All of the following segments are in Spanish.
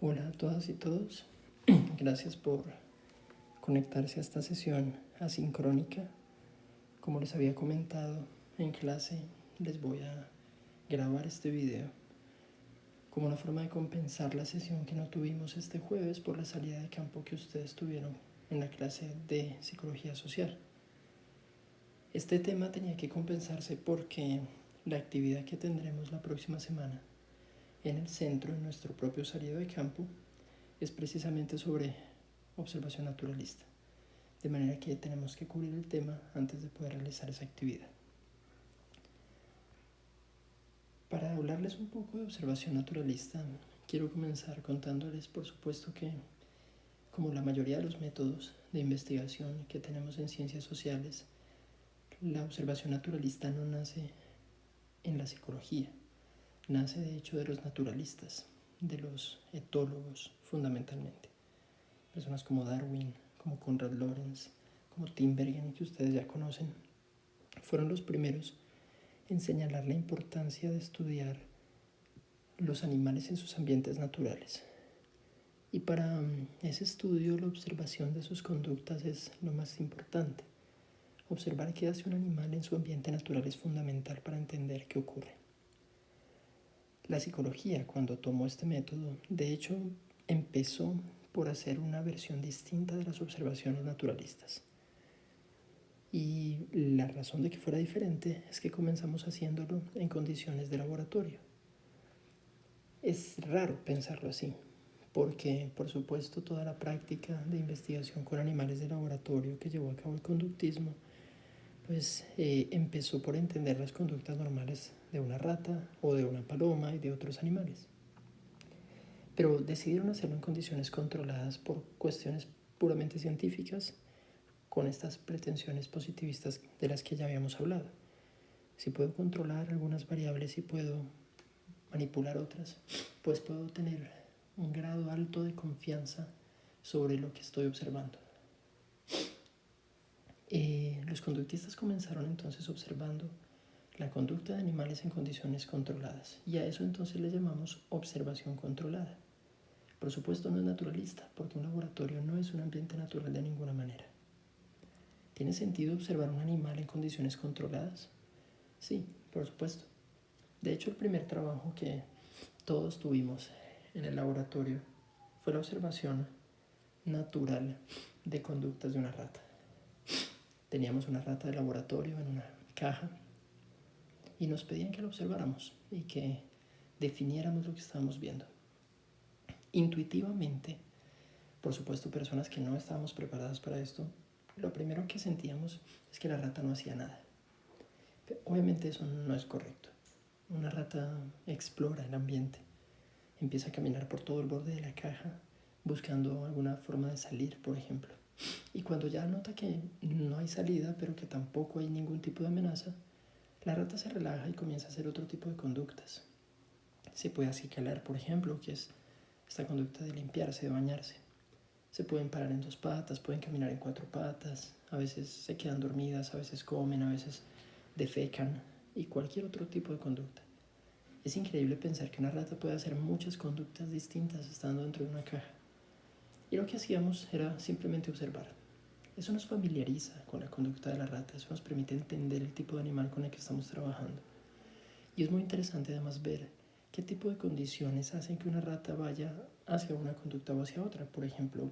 Hola a todas y todos, gracias por conectarse a esta sesión asincrónica. Como les había comentado en clase, les voy a grabar este video como una forma de compensar la sesión que no tuvimos este jueves por la salida de campo que ustedes tuvieron en la clase de psicología social. Este tema tenía que compensarse porque la actividad que tendremos la próxima semana en el centro, en nuestro propio salido de campo, es precisamente sobre observación naturalista, de manera que tenemos que cubrir el tema antes de poder realizar esa actividad. Para hablarles un poco de observación naturalista, quiero comenzar contándoles, por supuesto, que como la mayoría de los métodos de investigación que tenemos en ciencias sociales, la observación naturalista no nace en la psicología, nace de hecho de los naturalistas, de los etólogos fundamentalmente. Personas como Darwin, como Konrad Lorenz, como Tinbergen, que ustedes ya conocen, fueron los primeros en señalar la importancia de estudiar los animales en sus ambientes naturales. Y para ese estudio, la observación de sus conductas es lo más importante. Observar qué hace un animal en su ambiente natural es fundamental para entender qué ocurre. La psicología, cuando tomó este método, de hecho, empezó por hacer una versión distinta de las observaciones naturalistas. Y la razón de que fuera diferente es que comenzamos haciéndolo en condiciones de laboratorio. Es raro pensarlo así, porque por supuesto toda la práctica de investigación con animales de laboratorio que llevó a cabo el conductismo, pues empezó por entender las conductas normales de una rata o de una paloma y de otros animales. Pero decidieron hacerlo en condiciones controladas por cuestiones puramente científicas, con estas pretensiones positivistas de las que ya habíamos hablado. Si puedo controlar algunas variables y puedo manipular otras, pues puedo tener un grado alto de confianza sobre lo que estoy observando. Los conductistas comenzaron entonces observando la conducta de animales en condiciones controladas, y a eso entonces le llamamos observación controlada. Por supuesto no es naturalista, porque un laboratorio no es un ambiente natural de ninguna manera. ¿Tiene sentido observar un animal en condiciones controladas? Sí, por supuesto. De hecho, el primer trabajo que todos tuvimos en el laboratorio fue la observación natural de conductas de una rata. Teníamos una rata de laboratorio en una caja y nos pedían que la observáramos y que definiéramos lo que estábamos viendo. Intuitivamente, por supuesto, personas que no estábamos preparadas para esto, lo primero que sentíamos es que la rata no hacía nada. Pero obviamente eso no es correcto. Una rata explora el ambiente, empieza a caminar por todo el borde de la caja buscando alguna forma de salir, por ejemplo. Y cuando ya nota que no hay salida, pero que tampoco hay ningún tipo de amenaza, la rata se relaja y comienza a hacer otro tipo de conductas. Se puede acicalar, por ejemplo, que es esta conducta de limpiarse, de bañarse. Se pueden parar en 2 patas, pueden caminar en 4 patas, a veces se quedan dormidas, a veces comen, a veces defecan y cualquier otro tipo de conducta. Es increíble pensar que una rata puede hacer muchas conductas distintas estando dentro de una caja. Y lo que hacíamos era simplemente observar. Eso nos familiariza con la conducta de la rata, eso nos permite entender el tipo de animal con el que estamos trabajando. Y es muy interesante además ver qué tipo de condiciones hacen que una rata vaya hacia una conducta o hacia otra. Por ejemplo,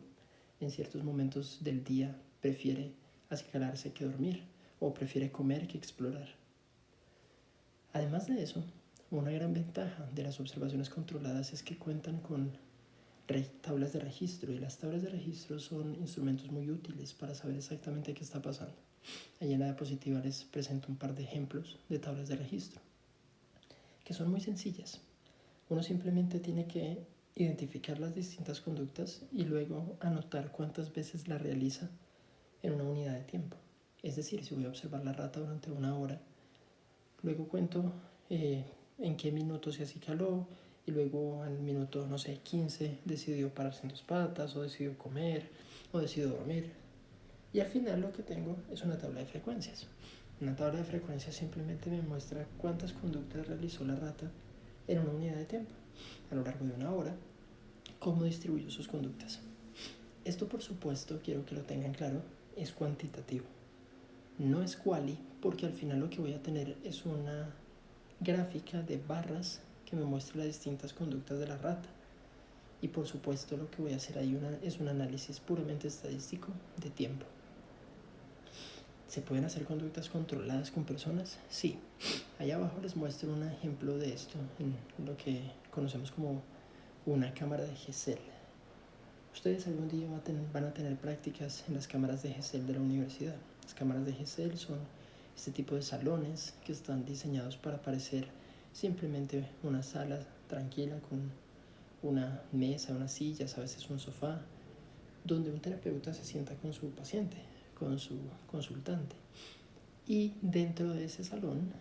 en ciertos momentos del día prefiere acicalarse que dormir, o prefiere comer que explorar. Además de eso, una gran ventaja de las observaciones controladas es que cuentan con tablas de registro, y las tablas de registro son instrumentos muy útiles para saber exactamente qué está pasando. Allí en la diapositiva les presento un par de ejemplos de tablas de registro, que son muy sencillas. Uno simplemente tiene que identificar las distintas conductas y luego anotar cuántas veces la realiza en una unidad de tiempo. Es decir, si voy a observar la rata durante 1 hora, luego cuento en qué minuto se acicaló, y luego al minuto, 15, decidió pararse en 2 patas, o decidió comer, o decidió dormir. Y al final lo que tengo es una tabla de frecuencias. Una tabla de frecuencias simplemente me muestra cuántas conductas realizó la rata en una unidad de tiempo, a lo largo de 1 hora, ¿Cómo distribuyo sus conductas? Esto, por supuesto, quiero que lo tengan claro, es cuantitativo. No es quali, porque al final lo que voy a tener es una gráfica de barras que me muestra las distintas conductas de la rata. Y por supuesto lo que voy a hacer ahí es un análisis puramente estadístico de tiempo. ¿Se pueden hacer conductas controladas con personas? Sí. Allá abajo les muestro un ejemplo de esto en lo que conocemos como una cámara de Gesell. Ustedes algún día van a tener prácticas en las cámaras de Gesell de la universidad. Las cámaras de Gesell son este tipo de salones que están diseñados para parecer simplemente una sala tranquila con una mesa, unas sillas, a veces un sofá, donde un terapeuta se sienta con su paciente, con su consultante. Y dentro de ese salón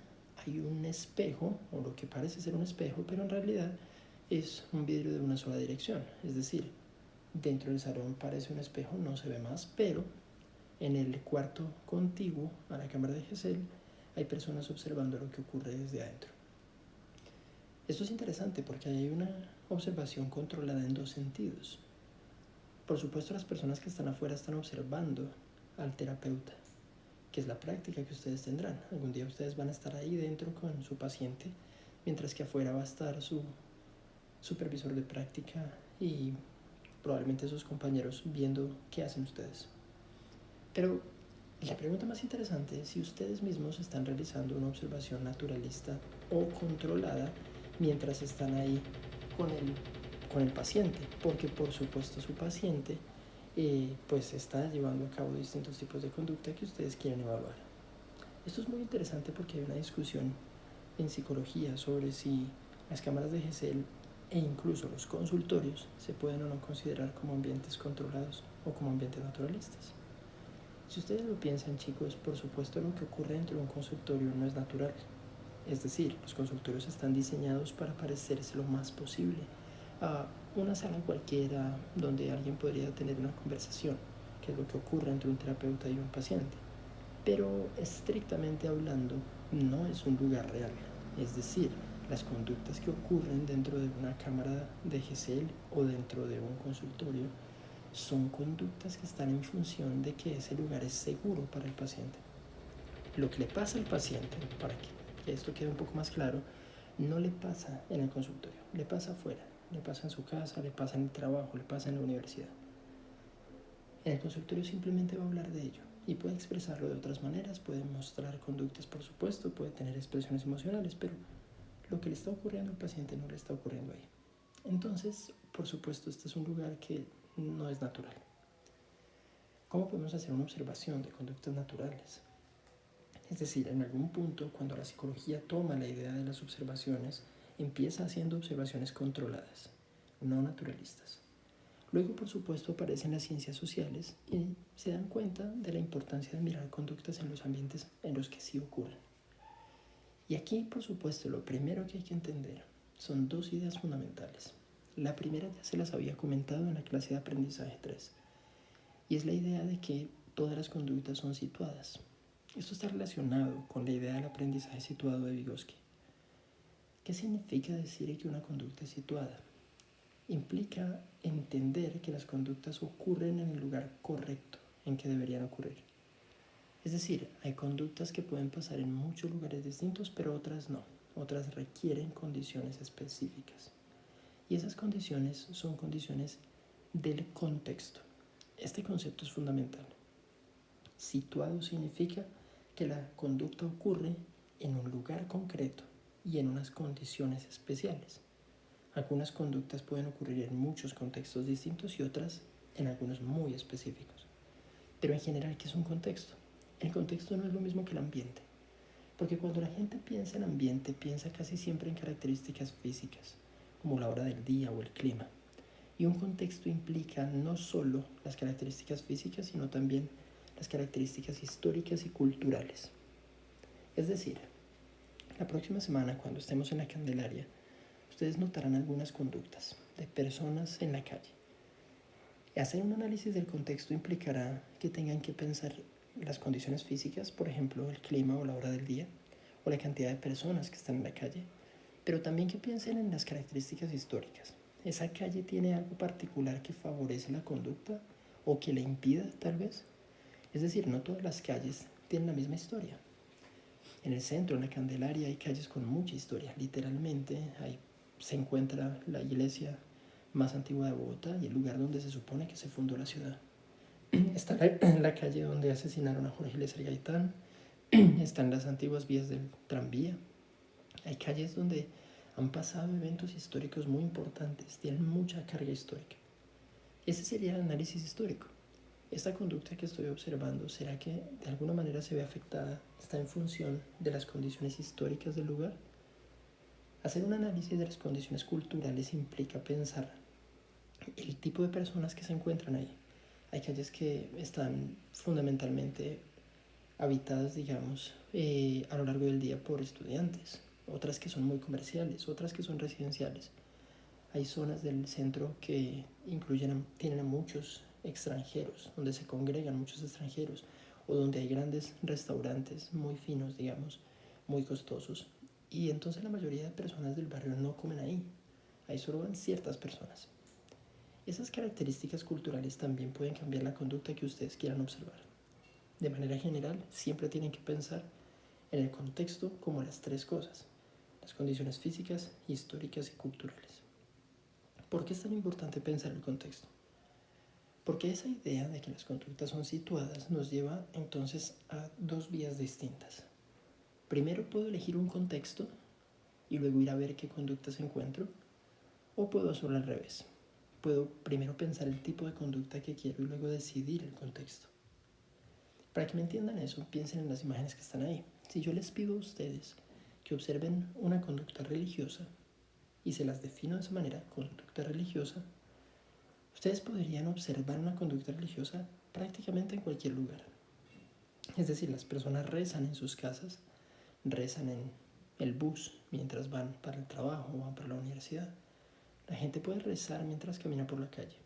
hay un espejo, o lo que parece ser un espejo, pero en realidad es un vidrio de una sola dirección. Es decir, dentro del salón parece un espejo, no se ve más, pero en el cuarto contiguo a la cámara de Gesell hay personas observando lo que ocurre desde adentro. Esto es interesante porque hay una observación controlada en dos sentidos. Por supuesto, las personas que están afuera están observando al terapeuta, que es la práctica que ustedes tendrán. Algún día ustedes van a estar ahí dentro con su paciente, mientras que afuera va a estar su supervisor de práctica y probablemente sus compañeros viendo qué hacen ustedes. Pero la pregunta más interesante es si ustedes mismos están realizando una observación naturalista o controlada mientras están ahí con el paciente, porque por supuesto su paciente pues está llevando a cabo distintos tipos de conducta que ustedes quieren evaluar. Esto es muy interesante porque hay una discusión en psicología sobre si las cámaras de Gesell e incluso los consultorios se pueden o no considerar como ambientes controlados o como ambientes naturalistas. Si ustedes lo piensan, chicos, por supuesto lo que ocurre dentro de un consultorio no es natural. Es decir, los consultorios están diseñados para parecerse lo más posible a una sala cualquiera donde alguien podría tener una conversación, que es lo que ocurre entre un terapeuta y un paciente. Pero estrictamente hablando, no es un lugar real. Es decir, las conductas que ocurren dentro de una cámara de Gesell o dentro de un consultorio son conductas que están en función de que ese lugar es seguro para el paciente. Lo que le pasa al paciente, para que esto quede un poco más claro, no le pasa en el consultorio, le pasa afuera, le pasa en su casa, le pasa en el trabajo, le pasa en la universidad. En el consultorio simplemente va a hablar de ello y puede expresarlo de otras maneras, puede mostrar conductas, por supuesto, puede tener expresiones emocionales, pero lo que le está ocurriendo al paciente no le está ocurriendo ahí. Entonces, por supuesto, este es un lugar que no es natural. ¿Cómo podemos hacer una observación de conductas naturales? Es decir, en algún punto, cuando la psicología toma la idea de las observaciones, empieza haciendo observaciones controladas, no naturalistas. Luego, por supuesto, aparecen las ciencias sociales y se dan cuenta de la importancia de mirar conductas en los ambientes en los que sí ocurren. Y aquí, por supuesto, lo primero que hay que entender son dos ideas fundamentales. La primera ya se las había comentado en la clase de aprendizaje 3, y es la idea de que todas las conductas son situadas. Esto está relacionado con la idea del aprendizaje situado de Vygotsky. ¿Qué significa decir que una conducta es situada? Implica entender que las conductas ocurren en el lugar correcto en que deberían ocurrir. Es decir, hay conductas que pueden pasar en muchos lugares distintos, pero otras no. Otras requieren condiciones específicas. Y esas condiciones son condiciones del contexto. Este concepto es fundamental. Situado significa que la conducta ocurre en un lugar concreto y en unas condiciones especiales. Algunas conductas pueden ocurrir en muchos contextos distintos y otras en algunos muy específicos. Pero en general, ¿qué es un contexto? El contexto no es lo mismo que el ambiente, porque cuando la gente piensa en ambiente, piensa casi siempre en características físicas, como la hora del día o el clima. Y un contexto implica no solo las características físicas, sino también las características históricas y culturales. Es decir, la próxima semana, cuando estemos en la Candelaria, ustedes notarán algunas conductas de personas en la calle. Hacer un análisis del contexto implicará que tengan que pensar las condiciones físicas, por ejemplo, el clima o la hora del día, o la cantidad de personas que están en la calle, pero también que piensen en las características históricas, esa calle tiene algo particular que favorece la conducta o que le impida tal vez. Es decir, no todas las calles tienen la misma historia. En el centro, en la Candelaria, hay calles con mucha historia. Literalmente, ahí se encuentra la iglesia más antigua de Bogotá y el lugar donde se supone que se fundó la ciudad. Está la calle donde asesinaron a Jorge Eliezer Gaitán. Están las antiguas vías del tranvía. Hay calles donde han pasado eventos históricos muy importantes, tienen mucha carga histórica. Ese sería el análisis histórico. Esta conducta que estoy observando, ¿será que de alguna manera se ve afectada? ¿Está en función de las condiciones históricas del lugar? Hacer un análisis de las condiciones culturales implica pensar el tipo de personas que se encuentran ahí. Hay calles que están fundamentalmente habitadas, digamos, a lo largo del día por estudiantes, otras que son muy comerciales, otras que son residenciales. Hay zonas del centro que tienen a muchos extranjeros, donde se congregan muchos extranjeros, o donde hay grandes restaurantes muy finos, digamos, muy costosos. Y entonces la mayoría de personas del barrio no comen ahí solo van ciertas personas. Esas características culturales también pueden cambiar la conducta que ustedes quieran observar. De manera general, siempre tienen que pensar en el contexto como las tres cosas: las condiciones físicas, históricas y culturales. ¿Por qué es tan importante pensar el contexto? Porque esa idea de que las conductas son situadas nos lleva entonces a dos vías distintas. Primero puedo elegir un contexto y luego ir a ver qué conductas encuentro, o puedo hacerlo al revés. Puedo primero pensar el tipo de conducta que quiero y luego decidir el contexto. Para que me entiendan eso, piensen en las imágenes que están ahí. Si yo les pido a ustedes que observen una conducta religiosa y se las defino de esa manera, conducta religiosa, ustedes podrían observar una conducta religiosa prácticamente en cualquier lugar. Es decir, las personas rezan en sus casas, rezan en el bus mientras van para el trabajo o van para la universidad. La gente puede rezar mientras camina por la calle.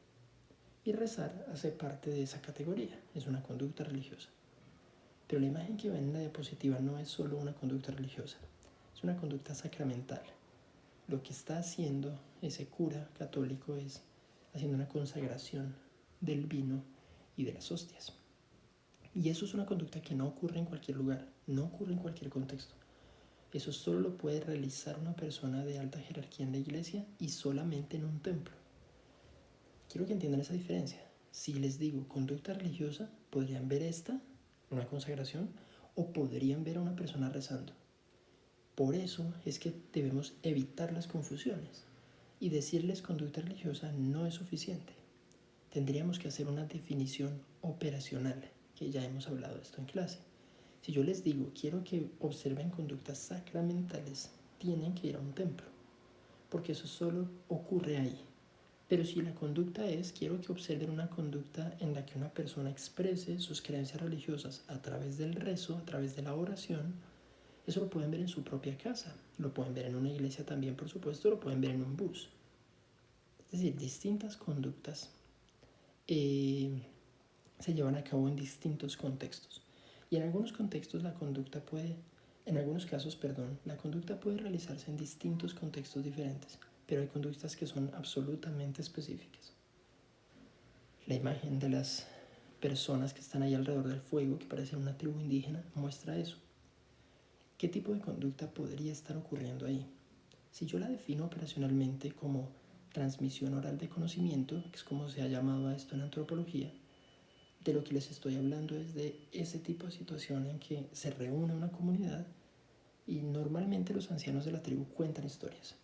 Y rezar hace parte de esa categoría, es una conducta religiosa. Pero la imagen que ven en la diapositiva no es solo una conducta religiosa, es una conducta sacramental. Lo que está haciendo ese cura católico es haciendo una consagración del vino y de las hostias. Y eso es una conducta que no ocurre en cualquier lugar, no ocurre en cualquier contexto. Eso solo lo puede realizar una persona de alta jerarquía en la iglesia y solamente en un templo. Quiero que entiendan esa diferencia. Si les digo conducta religiosa, podrían ver esta, una consagración, o podrían ver a una persona rezando. Por eso es que debemos evitar las confusiones y decirles conducta religiosa no es suficiente. Tendríamos que hacer una definición operacional, que ya hemos hablado de esto en clase. Si yo les digo quiero que observen conductas sacramentales, tienen que ir a un templo, porque eso solo ocurre ahí. Pero si la conducta es quiero que observen una conducta en la que una persona exprese sus creencias religiosas a través del rezo, a través de la oración, eso lo pueden ver en su propia casa, lo pueden ver en una iglesia también, por supuesto, lo pueden ver en un bus. Es decir, distintas conductas se llevan a cabo en distintos contextos. Y en algunos contextos la conducta puede, en algunos casos, la conducta puede realizarse en distintos contextos diferentes, pero hay conductas que son absolutamente específicas. La imagen de las personas que están ahí alrededor del fuego, que parecen una tribu indígena, muestra eso. ¿Qué tipo de conducta podría estar ocurriendo ahí? Si yo la defino operacionalmente como transmisión oral de conocimiento, que es como se ha llamado a esto en antropología, de lo que les estoy hablando es de ese tipo de situación en que se reúne una comunidad y normalmente los ancianos de la tribu cuentan historias.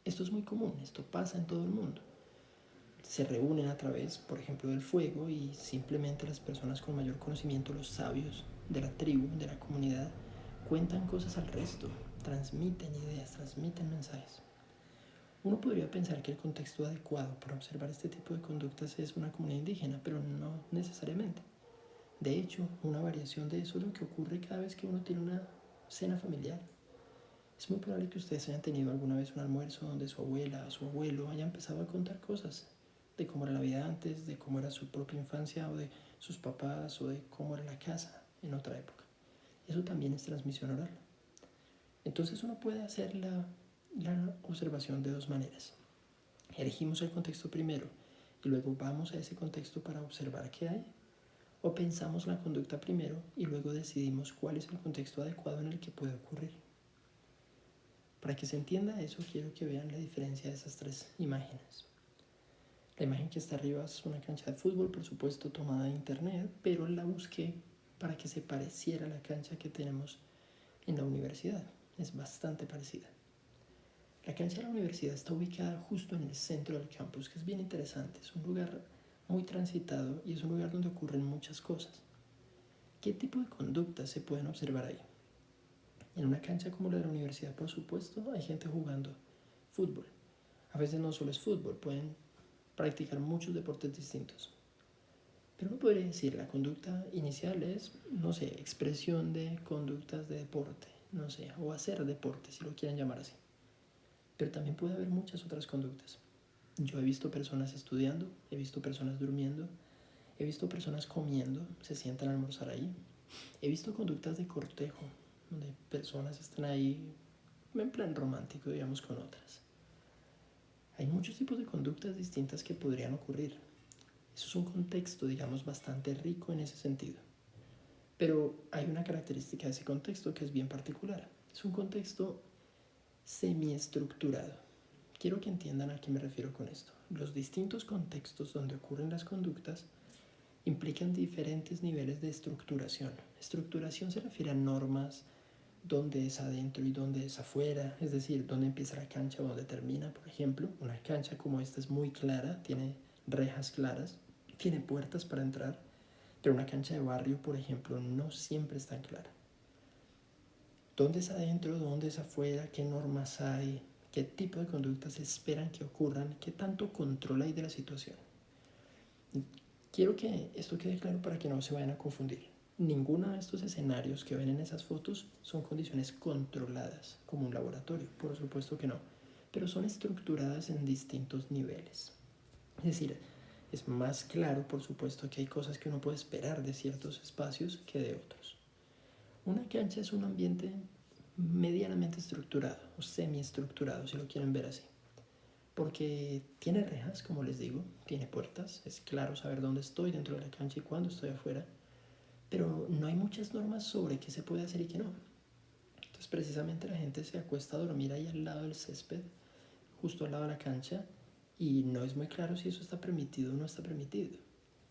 Esto es muy común, esto pasa en todo el mundo. Se reúnen a través, por ejemplo, del fuego y simplemente las personas con mayor conocimiento, los sabios de la tribu, de la comunidad, cuentan cosas al resto, transmiten ideas, transmiten mensajes. Uno podría pensar que el contexto adecuado para observar este tipo de conductas es una comunidad indígena, pero no necesariamente. De hecho, una variación de eso es lo que ocurre cada vez que uno tiene una cena familiar. Es muy probable que ustedes hayan tenido alguna vez un almuerzo donde su abuela o su abuelo haya empezado a contar cosas de cómo era la vida antes, de cómo era su propia infancia o de sus papás o de cómo era la casa en otra época. Eso también es transmisión oral. Entonces uno puede hacer la observación de dos maneras. elegimos el contexto primero y luego vamos a ese contexto para observar qué hay, o pensamos la conducta primero y luego decidimos cuál es el contexto adecuado en el que puede ocurrir. Para que se entienda eso, quiero que vean la diferencia de esas tres imágenes. La imagen que está arriba es una cancha de fútbol, por supuesto, tomada de internet, pero la busqué para que se pareciera a la cancha que tenemos en la universidad. Es bastante parecida. La cancha de la universidad está ubicada justo en el centro del campus, que es bien interesante. Es un lugar muy transitado y es un lugar donde ocurren muchas cosas. ¿Qué tipo de conductas se pueden observar ahí? En una cancha como la de la universidad, por supuesto, hay gente jugando fútbol. A veces no solo es fútbol, pueden practicar muchos deportes distintos. Pero uno podría decir, la conducta inicial es, no sé, expresión de conductas de deporte, no sé, o hacer deporte, si lo quieren llamar así. Pero también puede haber muchas otras conductas. Yo he visto personas estudiando, he visto personas durmiendo, he visto personas comiendo, se sientan a almorzar ahí. He visto conductas de cortejo, donde personas están ahí en plan romántico, digamos, con otras. Hay muchos tipos de conductas distintas que podrían ocurrir. Eso es un contexto, digamos, bastante rico en ese sentido. Pero hay una característica de ese contexto que es bien particular. Es un contexto semiestructurado. Quiero que entiendan a qué me refiero con esto. Los distintos contextos donde ocurren las conductas implican diferentes niveles de estructuración. Estructuración se refiere a normas, dónde es adentro y dónde es afuera, es decir, dónde empieza la cancha o dónde termina. Por ejemplo, una cancha como esta es muy clara, tiene rejas claras, tiene puertas para entrar, pero una cancha de barrio, por ejemplo, no siempre es tan clara. ¿Dónde es adentro? ¿Dónde es afuera? ¿Qué normas hay? ¿Qué tipo de conductas se esperan que ocurran? ¿Qué tanto control hay de la situación? Quiero que esto quede claro para que no se vayan a confundir. Ninguno de estos escenarios que ven en esas fotos son condiciones controladas, como un laboratorio, por supuesto que no, pero son estructuradas en distintos niveles. Es decir, es más claro, por supuesto, que hay cosas que uno puede esperar de ciertos espacios que de otros. Una cancha es un ambiente medianamente estructurado o semiestructurado, si lo quieren ver así. Porque tiene rejas, como les digo, tiene puertas, es claro saber dónde estoy dentro de la cancha y cuándo estoy afuera, pero no hay muchas normas sobre qué se puede hacer y qué no. Entonces precisamente la gente se acuesta a dormir ahí al lado del césped, justo al lado de la cancha, y no es muy claro si eso está permitido o no está permitido.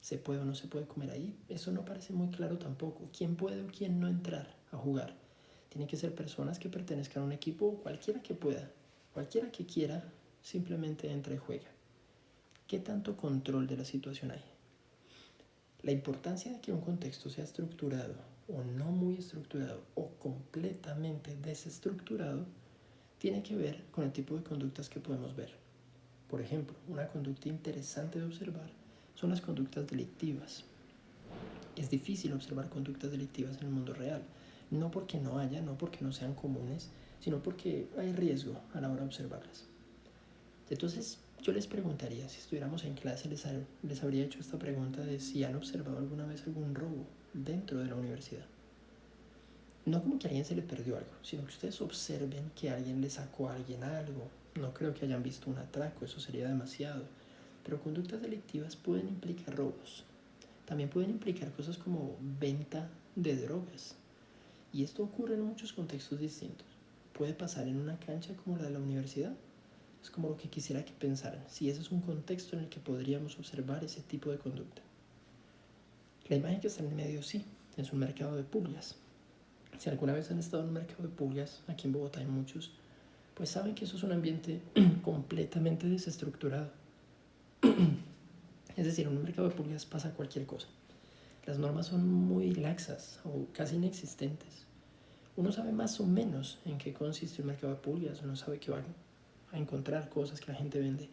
¿Se puede o no se puede comer ahí? Eso no parece muy claro tampoco. ¿Quién puede o quién no entrar a jugar? Tienen que ser personas que pertenezcan a un equipo, cualquiera que pueda, cualquiera que quiera, simplemente entra y juega. ¿Qué tanto control de la situación hay? La importancia de que un contexto sea estructurado o no muy estructurado o completamente desestructurado tiene que ver con el tipo de conductas que podemos ver. Por ejemplo, una conducta interesante de observar son las conductas delictivas. Es difícil observar conductas delictivas en el mundo real, no porque no haya, no porque no sean comunes, sino porque hay riesgo a la hora de observarlas. Entonces, yo les preguntaría, si estuviéramos en clase, les habría hecho esta pregunta de si han observado alguna vez algún robo dentro de la universidad. No como que a alguien se le perdió algo, sino que ustedes observen que alguien le sacó a alguien algo. No creo que hayan visto un atraco, eso sería demasiado. Pero conductas delictivas pueden implicar robos. También pueden implicar cosas como venta de drogas. Y esto ocurre en muchos contextos distintos. Puede pasar en una cancha como la de la universidad. Es como lo que quisiera que pensaran, si ese es un contexto en el que podríamos observar ese tipo de conducta. La imagen que está en el medio sí, es un mercado de pulgas. Si alguna vez han estado en un mercado de pulgas, aquí en Bogotá hay muchos, pues saben que eso es un ambiente completamente desestructurado. Es decir, en un mercado de pulgas pasa cualquier cosa. Las normas son muy laxas o casi inexistentes. Uno sabe más o menos en qué consiste un mercado de pulgas, uno sabe que va a encontrar cosas que la gente vende,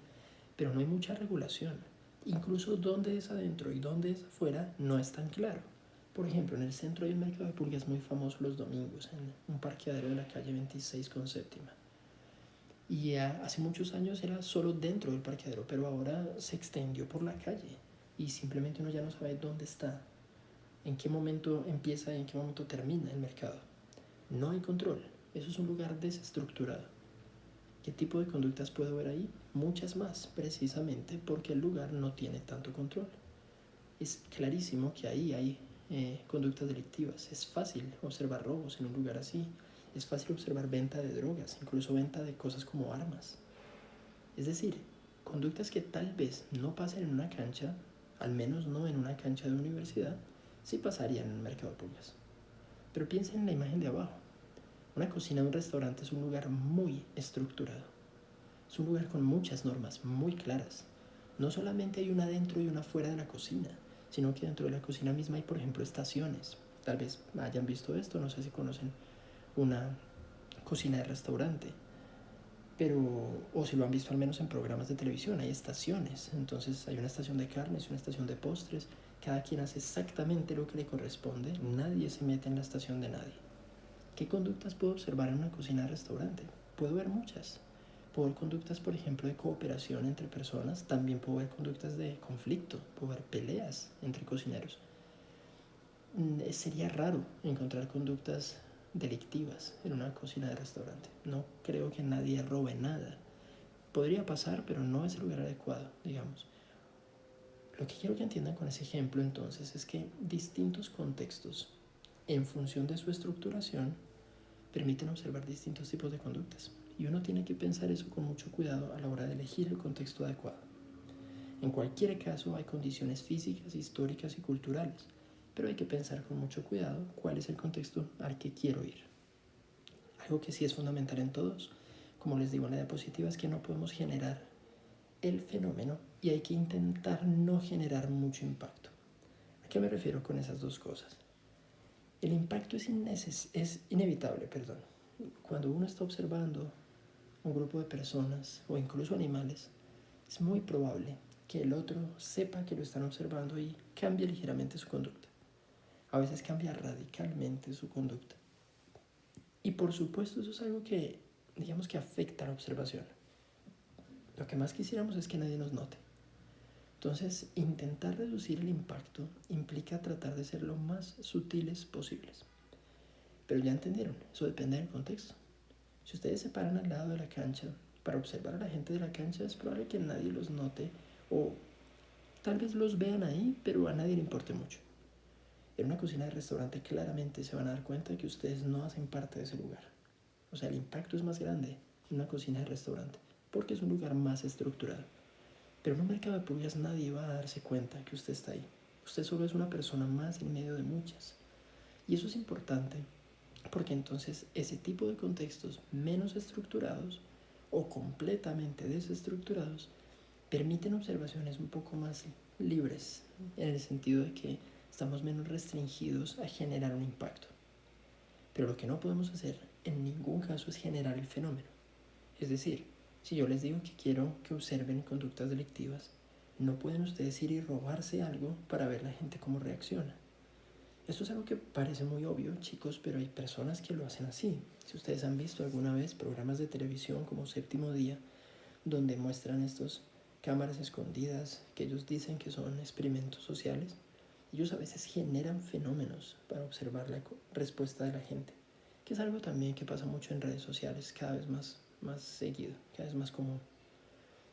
pero no hay mucha regulación. Incluso dónde es adentro y dónde es afuera no es tan claro. Por ejemplo, en el centro hay un mercado de pulgas muy famoso los domingos, en un parqueadero de la calle 26 con séptima. Y hace muchos años era solo dentro del parqueadero, pero ahora se extendió por la calle y simplemente uno ya no sabe dónde está, en qué momento empieza y en qué momento termina el mercado. No hay control, eso es un lugar desestructurado. ¿Qué tipo de conductas puedo ver ahí? Muchas más, precisamente porque el lugar no tiene tanto control. Es clarísimo que ahí hay conductas delictivas. Es fácil observar robos en un lugar así. Es fácil observar venta de drogas, incluso venta de cosas como armas. Es decir, conductas que tal vez no pasen en una cancha, al menos no en una cancha de universidad, sí pasarían en un mercado de pulgas. Pero piensen en la imagen de abajo. Una cocina de un restaurante es un lugar muy estructurado. Es un lugar con muchas normas muy claras. No solamente hay una dentro y una fuera de la cocina, sino que dentro de la cocina misma hay, por ejemplo, estaciones. Tal vez hayan visto esto, no sé si conocen una cocina de restaurante, pero o si lo han visto al menos en programas de televisión, hay estaciones. Entonces hay una estación de carnes, una estación de postres, cada quien hace exactamente lo que le corresponde, nadie se mete en la estación de nadie. ¿Qué conductas puedo observar en una cocina de restaurante? Puedo ver muchas. Puedo ver conductas, por ejemplo, de cooperación entre personas. También puedo ver conductas de conflicto. Puedo ver peleas entre cocineros. Sería raro encontrar conductas delictivas en una cocina de restaurante. No creo que nadie robe nada. Podría pasar, pero no es el lugar adecuado, digamos. Lo que quiero que entiendan con ese ejemplo entonces es que distintos contextos, en función de su estructuración, permiten observar distintos tipos de conductas. Y uno tiene que pensar eso con mucho cuidado a la hora de elegir el contexto adecuado. En cualquier caso hay condiciones físicas, históricas y culturales, pero hay que pensar con mucho cuidado cuál es el contexto al que quiero ir. Algo que sí es fundamental en todos, como les digo en la diapositiva, es que no podemos generar el fenómeno y hay que intentar no generar mucho impacto. ¿A qué me refiero con esas dos cosas? El impacto es inevitable, perdón. Cuando uno está observando un grupo de personas o incluso animales, es muy probable que el otro sepa que lo están observando y cambie ligeramente su conducta. A veces cambia radicalmente su conducta. Y por supuesto eso es algo que, digamos que afecta a la observación. Lo que más quisiéramos es que nadie nos note. Entonces, intentar reducir el impacto implica tratar de ser lo más sutiles posibles. Pero ya entendieron, eso depende del contexto. Si ustedes se paran al lado de la cancha para observar a la gente de la cancha, es probable que nadie los note o tal vez los vean ahí, pero a nadie le importe mucho. En una cocina de restaurante claramente se van a dar cuenta de que ustedes no hacen parte de ese lugar. O sea, el impacto es más grande en una cocina de restaurante porque es un lugar más estructurado. Pero en un mercado de pulgas nadie va a darse cuenta que usted está ahí. Usted solo es una persona más en medio de muchas. Y eso es importante porque entonces ese tipo de contextos menos estructurados o completamente desestructurados permiten observaciones un poco más libres, en el sentido de que estamos menos restringidos a generar un impacto. Pero lo que no podemos hacer en ningún caso es generar el fenómeno. Es decir, si yo les digo que quiero que observen conductas delictivas, no pueden ustedes ir y robarse algo para ver la gente cómo reacciona. Esto es algo que parece muy obvio, chicos, pero hay personas que lo hacen así. Si ustedes han visto alguna vez programas de televisión como Séptimo Día, donde muestran estas cámaras escondidas que ellos dicen que son experimentos sociales, ellos a veces generan fenómenos para observar la respuesta de la gente, que es algo también que pasa mucho en redes sociales, cada vez más seguido, cada vez más común.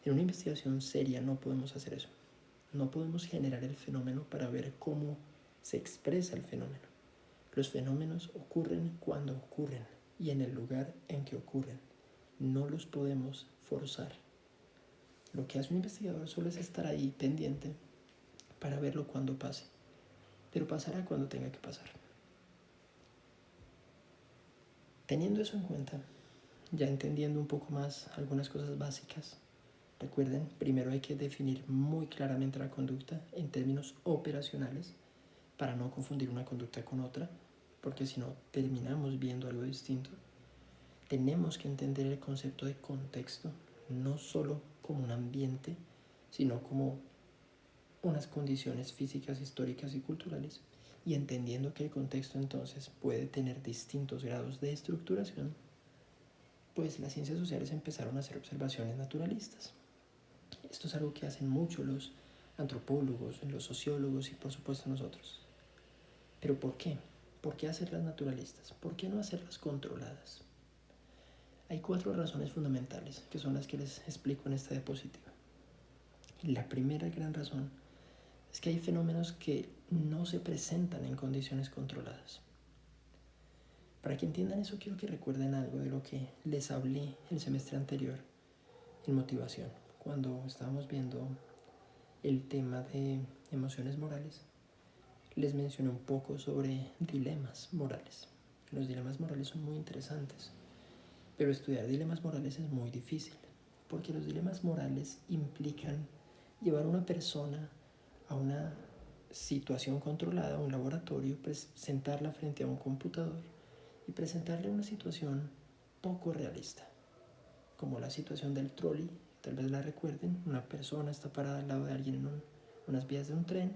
En una investigación seria no podemos hacer eso. No podemos generar el fenómeno para ver cómo se expresa el fenómeno. Los fenómenos ocurren cuando ocurren y en el lugar en que ocurren. No los podemos forzar. Lo que hace un investigador solo es estar ahí pendiente para verlo cuando pase, pero pasará cuando tenga que pasar. Teniendo eso en cuenta, ya entendiendo un poco más algunas cosas básicas, recuerden, primero hay que definir muy claramente la conducta en términos operacionales para no confundir una conducta con otra, porque si no terminamos viendo algo distinto. Tenemos que entender el concepto de contexto, no solo como un ambiente, sino como unas condiciones físicas, históricas y culturales, y entendiendo que el contexto entonces puede tener distintos grados de estructuración, pues las ciencias sociales empezaron a hacer observaciones naturalistas. Esto es algo que hacen mucho los antropólogos, los sociólogos y por supuesto nosotros. ¿Pero por qué? ¿Por qué hacerlas naturalistas? ¿Por qué no hacerlas controladas? Hay 4 razones fundamentales que son las que les explico en esta diapositiva. Y la primera gran razón es que hay fenómenos que no se presentan en condiciones controladas. Para que entiendan eso, quiero que recuerden algo de lo que les hablé el semestre anterior en motivación, cuando estábamos viendo el tema de emociones morales. Les mencioné un poco sobre dilemas morales. Los dilemas morales son muy interesantes, pero estudiar dilemas morales es muy difícil, porque los dilemas morales implican llevar a una persona a una situación controlada, a un laboratorio, sentarla frente a un computador y presentarle una situación poco realista, como la situación del trolley. Tal vez la recuerden, una persona está parada al lado de alguien en unas vías de un tren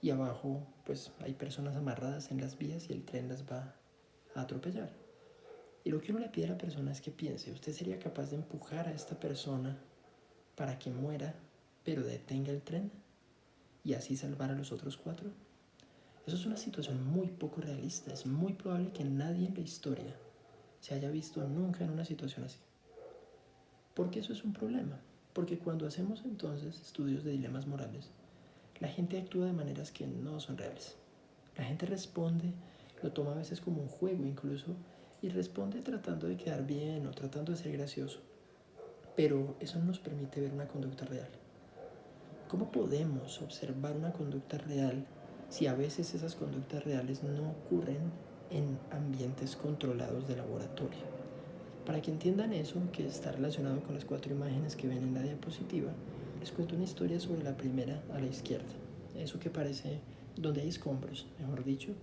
y abajo pues hay personas amarradas en las vías y el tren las va a atropellar. Y lo que uno le pide a la persona es que piense, ¿usted sería capaz de empujar a esta persona para que muera, pero detenga el tren y así salvar a los otros 4? Eso es una situación muy poco realista. Es muy probable que nadie en la historia se haya visto nunca en una situación así. ¿Por qué eso es un problema? Porque cuando hacemos entonces estudios de dilemas morales, la gente actúa de maneras que no son reales. La gente responde, lo toma a veces como un juego incluso, y responde tratando de quedar bien o tratando de ser gracioso. Pero eso no nos permite ver una conducta real. ¿Cómo podemos observar una conducta real si a veces esas conductas reales no ocurren en ambientes controlados de laboratorio? Para que entiendan eso, que está relacionado con las 4 imágenes que ven en la diapositiva, les cuento una historia sobre la primera a la izquierda. Eso que parece, donde hay escombros, mejor dicho,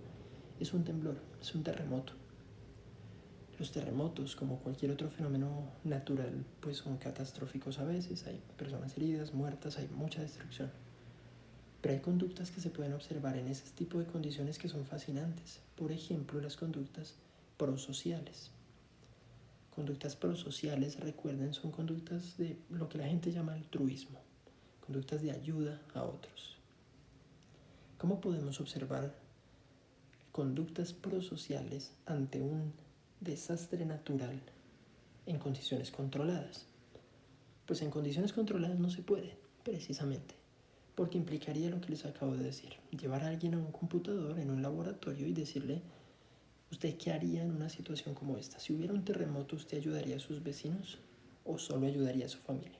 es un temblor, es un terremoto. Los terremotos, como cualquier otro fenómeno natural, pues son catastróficos a veces, hay personas heridas, muertas, hay mucha destrucción. Pero hay conductas que se pueden observar en ese tipo de condiciones que son fascinantes. Por ejemplo, las conductas prosociales. Conductas prosociales, recuerden, son conductas de lo que la gente llama altruismo, conductas de ayuda a otros. ¿Cómo podemos observar conductas prosociales ante un desastre natural en condiciones controladas? Pues en condiciones controladas no se puede, precisamente, porque implicaría lo que les acabo de decir, llevar a alguien a un computador en un laboratorio y decirle, ¿usted qué haría en una situación como esta? Si hubiera un terremoto, ¿usted ayudaría a sus vecinos o solo ayudaría a su familia?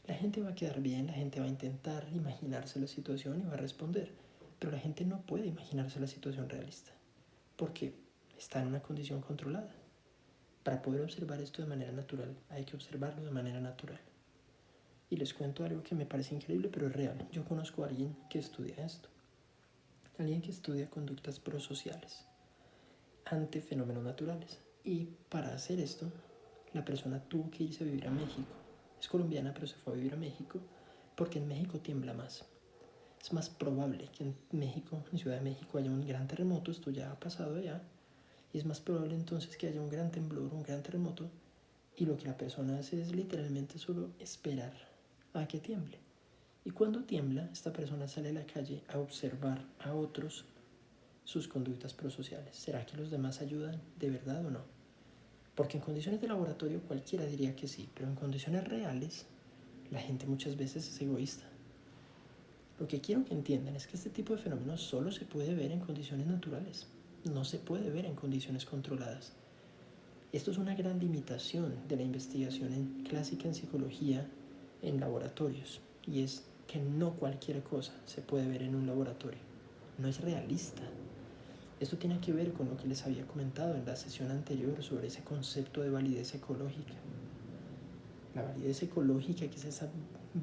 La gente va a quedar bien, la gente va a intentar imaginarse la situación y va a responder, pero la gente no puede imaginarse la situación realista, porque está en una condición controlada. Para poder observar esto de manera natural, hay que observarlo de manera natural. Y les cuento algo que me parece increíble, pero es real. Yo conozco a alguien que estudia esto. Alguien que estudia conductas prosociales ante fenómenos naturales. Y para hacer esto, la persona tuvo que irse a vivir a México. Es colombiana, pero se fue a vivir a México porque en México tiembla más. Es más probable que en México, en Ciudad de México, haya un gran terremoto. Esto ya ha pasado allá. Y es más probable entonces que haya un gran temblor, un gran terremoto. Y lo que la persona hace es literalmente solo esperar a que tiemble. Y cuando tiembla, esta persona sale a la calle a observar a otros sus conductas prosociales. ¿Será que los demás ayudan de verdad o no? Porque en condiciones de laboratorio cualquiera diría que sí, pero en condiciones reales la gente muchas veces es egoísta. Lo que quiero que entiendan es que este tipo de fenómenos solo se puede ver en condiciones naturales, no se puede ver en condiciones controladas. Esto es una gran limitación de la investigación clásica en psicología en laboratorios, y es que no cualquier cosa se puede ver en un laboratorio, no es realista. Esto tiene que ver con lo que les había comentado en la sesión anterior sobre ese concepto de validez ecológica. La validez ecológica, que es esa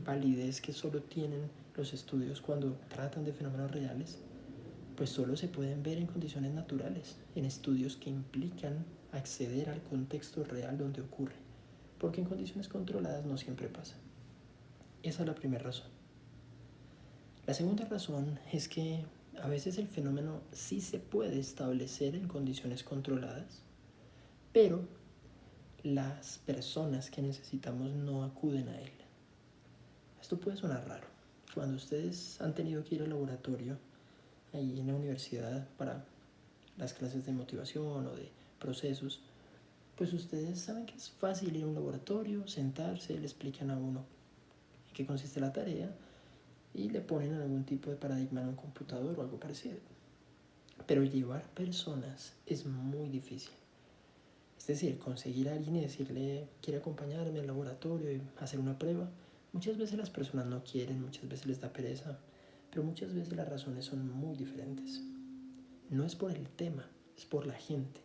validez que solo tienen los estudios cuando tratan de fenómenos reales, pues solo se pueden ver en condiciones naturales, en estudios que implican acceder al contexto real donde ocurre, porque en condiciones controladas no siempre pasa. Esa es la primera razón. La segunda razón es que a veces el fenómeno sí se puede establecer en condiciones controladas, pero las personas que necesitamos no acuden a él. Esto puede sonar raro. Cuando ustedes han tenido que ir al laboratorio ahí en la universidad para las clases de motivación o de procesos, Pues ustedes saben que es fácil ir a un laboratorio, sentarse, le explican a uno en qué consiste la tarea y le ponen algún tipo de paradigma en un computador o algo parecido. Pero llevar personas es muy difícil. Es decir, conseguir a alguien y decirle, quiere acompañarme al laboratorio y hacer una prueba. Muchas veces las personas no quieren, muchas veces les da pereza, pero muchas veces las razones son muy diferentes. No es por el tema, es por la gente.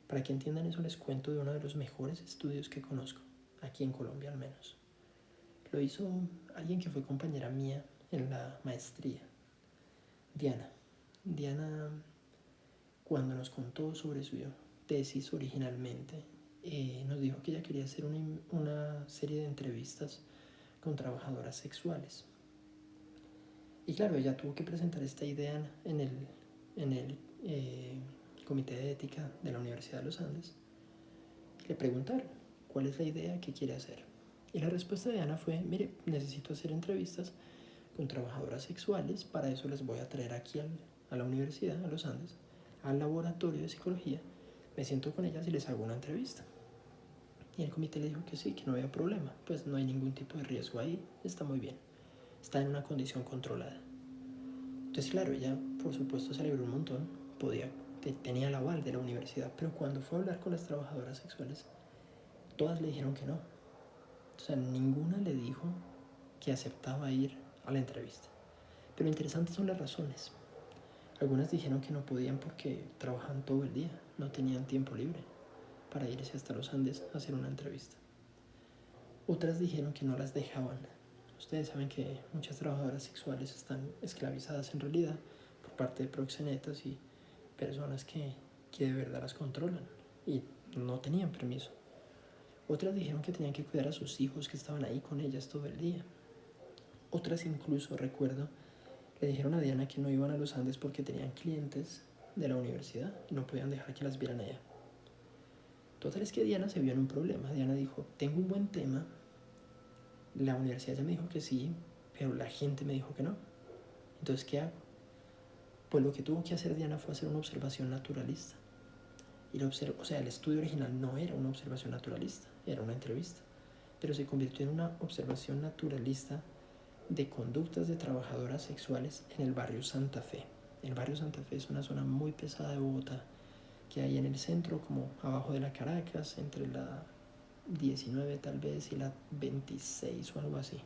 Para que entiendan eso les cuento de uno de los mejores estudios que conozco, aquí en Colombia al menos. Lo hizo alguien que fue compañera mía en la maestría, Diana. Diana, cuando nos contó sobre su tesis originalmente, nos dijo que ella quería hacer una serie de entrevistas con trabajadoras sexuales. Y claro, ella tuvo que presentar esta idea en el Comité de Ética de la Universidad de los Andes. Le preguntaron, ¿cuál es la idea que quiere hacer? Y la respuesta de Ana fue, mire, necesito hacer entrevistas con trabajadoras sexuales, para eso les voy a traer aquí a la universidad, a los Andes, al laboratorio de psicología, me siento con ellas y les hago una entrevista. Y el comité le dijo que sí, que no había problema, pues no hay ningún tipo de riesgo ahí, está muy bien, está en una condición controlada. Entonces claro, ella por supuesto se alegró un montón, tenía el aval de la universidad, pero cuando fue a hablar con las trabajadoras sexuales, todas le dijeron que no. O sea, ninguna le dijo que aceptaba ir a la entrevista. Pero interesantes son las razones. Algunas dijeron que no podían porque trabajaban todo el día, no tenían tiempo libre para irse hasta los Andes a hacer una entrevista. Otras dijeron que no las dejaban. Ustedes saben que muchas trabajadoras sexuales están esclavizadas en realidad por parte de proxenetas y personas que de verdad las controlan y no tenían permiso. Otras dijeron que tenían que cuidar a sus hijos que estaban ahí con ellas todo el día. Otras incluso, recuerdo, le dijeron a Diana que no iban a los Andes porque tenían clientes de la universidad y no podían dejar que las vieran allá. Total es que Diana se vio en un problema. Diana dijo, tengo un buen tema, la universidad ya me dijo que sí, pero la gente me dijo que no. Entonces, ¿qué hago? Pues lo que tuvo que hacer Diana fue hacer una observación naturalista. Y el estudio original no era una observación naturalista, era una entrevista. Pero se convirtió en una observación naturalista de conductas de trabajadoras sexuales en el barrio Santa Fe. El barrio Santa Fe es una zona muy pesada de Bogotá, que hay en el centro, como abajo de la Caracas, entre la 19 tal vez y la 26 o algo así,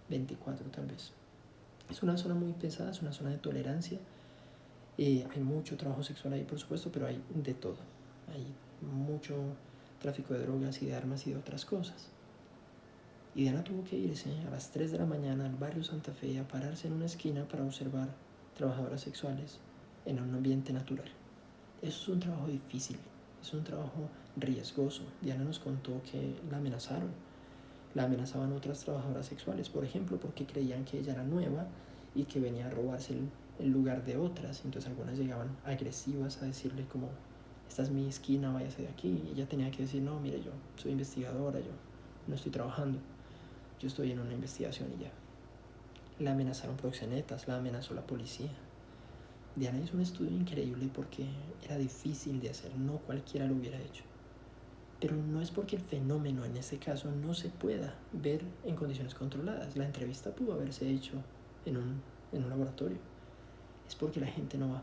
24 tal vez. Es una zona muy pesada, es una zona de tolerancia. Hay mucho trabajo sexual ahí, por supuesto, pero hay de todo. Hay mucho tráfico de drogas y de armas y de otras cosas. Y Diana tuvo que irse a las 3 de la mañana al barrio Santa Fe a pararse en una esquina para observar trabajadoras sexuales en un ambiente natural. Eso es un trabajo difícil, es un trabajo riesgoso. Diana nos contó que la amenazaban otras trabajadoras sexuales, por ejemplo, porque creían que ella era nueva y que venía a robarse el lugar de otras. Entonces algunas llegaban agresivas a decirle como, esta es mi esquina, váyase de aquí. Y ella tenía que decir, no, mire, yo soy investigadora, yo no estoy trabajando, yo estoy en una investigación y ya. La amenazaron proxenetas, la amenazó la policía. Diana hizo un estudio increíble porque era difícil de hacer, no cualquiera lo hubiera hecho. Pero no es porque el fenómeno en este caso no se pueda ver en condiciones controladas. La entrevista pudo haberse hecho en un laboratorio. Es porque la gente no va.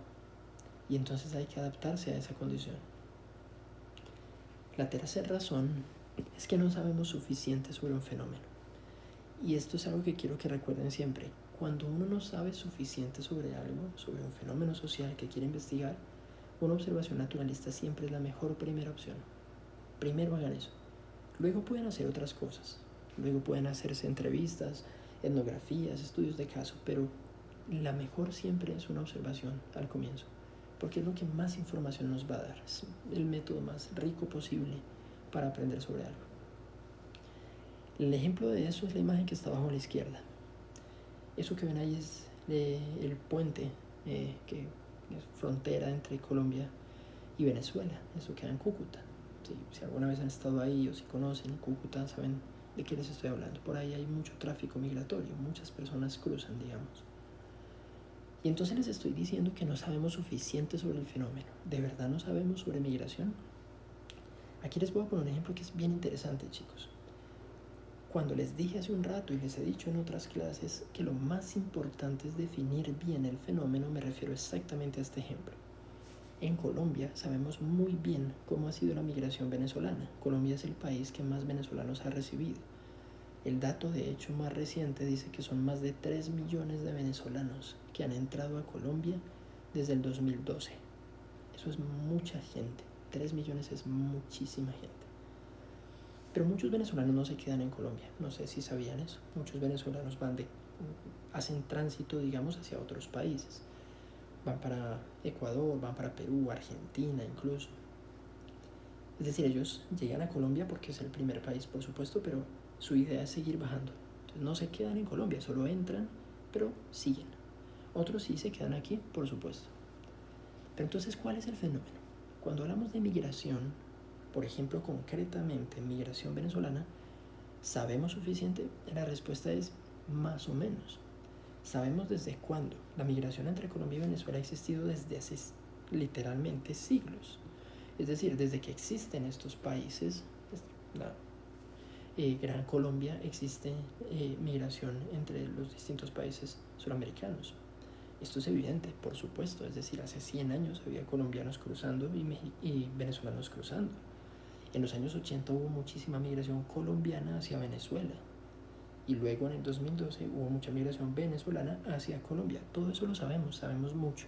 Y entonces hay que adaptarse a esa condición. La tercera razón es que no sabemos suficiente sobre un fenómeno. Y esto es algo que quiero que recuerden siempre. Cuando uno no sabe suficiente sobre algo, sobre un fenómeno social que quiere investigar, una observación naturalista siempre es la mejor primera opción. Primero hagan eso. Luego pueden hacer otras cosas. Luego pueden hacerse entrevistas, etnografías, estudios de caso, pero la mejor siempre es una observación al comienzo, porque es lo que más información nos va a dar. Es el método más rico posible para aprender sobre algo. El ejemplo de eso es la imagen que está abajo a la izquierda. Eso que ven ahí es el puente que es frontera entre Colombia y Venezuela. Eso queda en Cúcuta. Si alguna vez han estado ahí o si conocen Cúcuta, saben de qué les estoy hablando. Por ahí hay mucho tráfico migratorio, muchas personas cruzan, digamos. Y entonces les estoy diciendo que no sabemos suficiente sobre el fenómeno. ¿De verdad no sabemos sobre migración? Aquí les voy a poner un ejemplo que es bien interesante, chicos. Cuando les dije hace un rato y les he dicho en otras clases que lo más importante es definir bien el fenómeno, me refiero exactamente a este ejemplo. En Colombia sabemos muy bien cómo ha sido la migración venezolana. Colombia es el país que más venezolanos ha recibido. El dato de hecho más reciente dice que son más de 3 millones de venezolanos que han entrado a Colombia desde el 2012. Eso es mucha gente. 3 millones es muchísima gente. Pero muchos venezolanos no se quedan en Colombia. No sé si sabían eso. Muchos venezolanos hacen tránsito, digamos, hacia otros países. Van para Ecuador, van para Perú, Argentina incluso. Es decir, ellos llegan a Colombia porque es el primer país, por supuesto, pero su idea es seguir bajando. Entonces no se quedan en Colombia, solo entran, pero siguen. Otros sí se quedan aquí, por supuesto. Pero entonces, ¿cuál es el fenómeno? Cuando hablamos de migración, por ejemplo, concretamente migración venezolana, ¿sabemos suficiente? La respuesta es más o menos. Sabemos desde cuándo. La migración entre Colombia y Venezuela ha existido desde hace literalmente siglos. Es decir, desde que existen estos países, la Gran Colombia, existe migración entre los distintos países suramericanos. Esto es evidente, por supuesto, es decir, hace 100 años había colombianos cruzando y venezolanos cruzando. En los años 80 hubo muchísima migración colombiana hacia Venezuela. Y luego en el 2012 hubo mucha migración venezolana hacia Colombia. Todo eso lo sabemos mucho,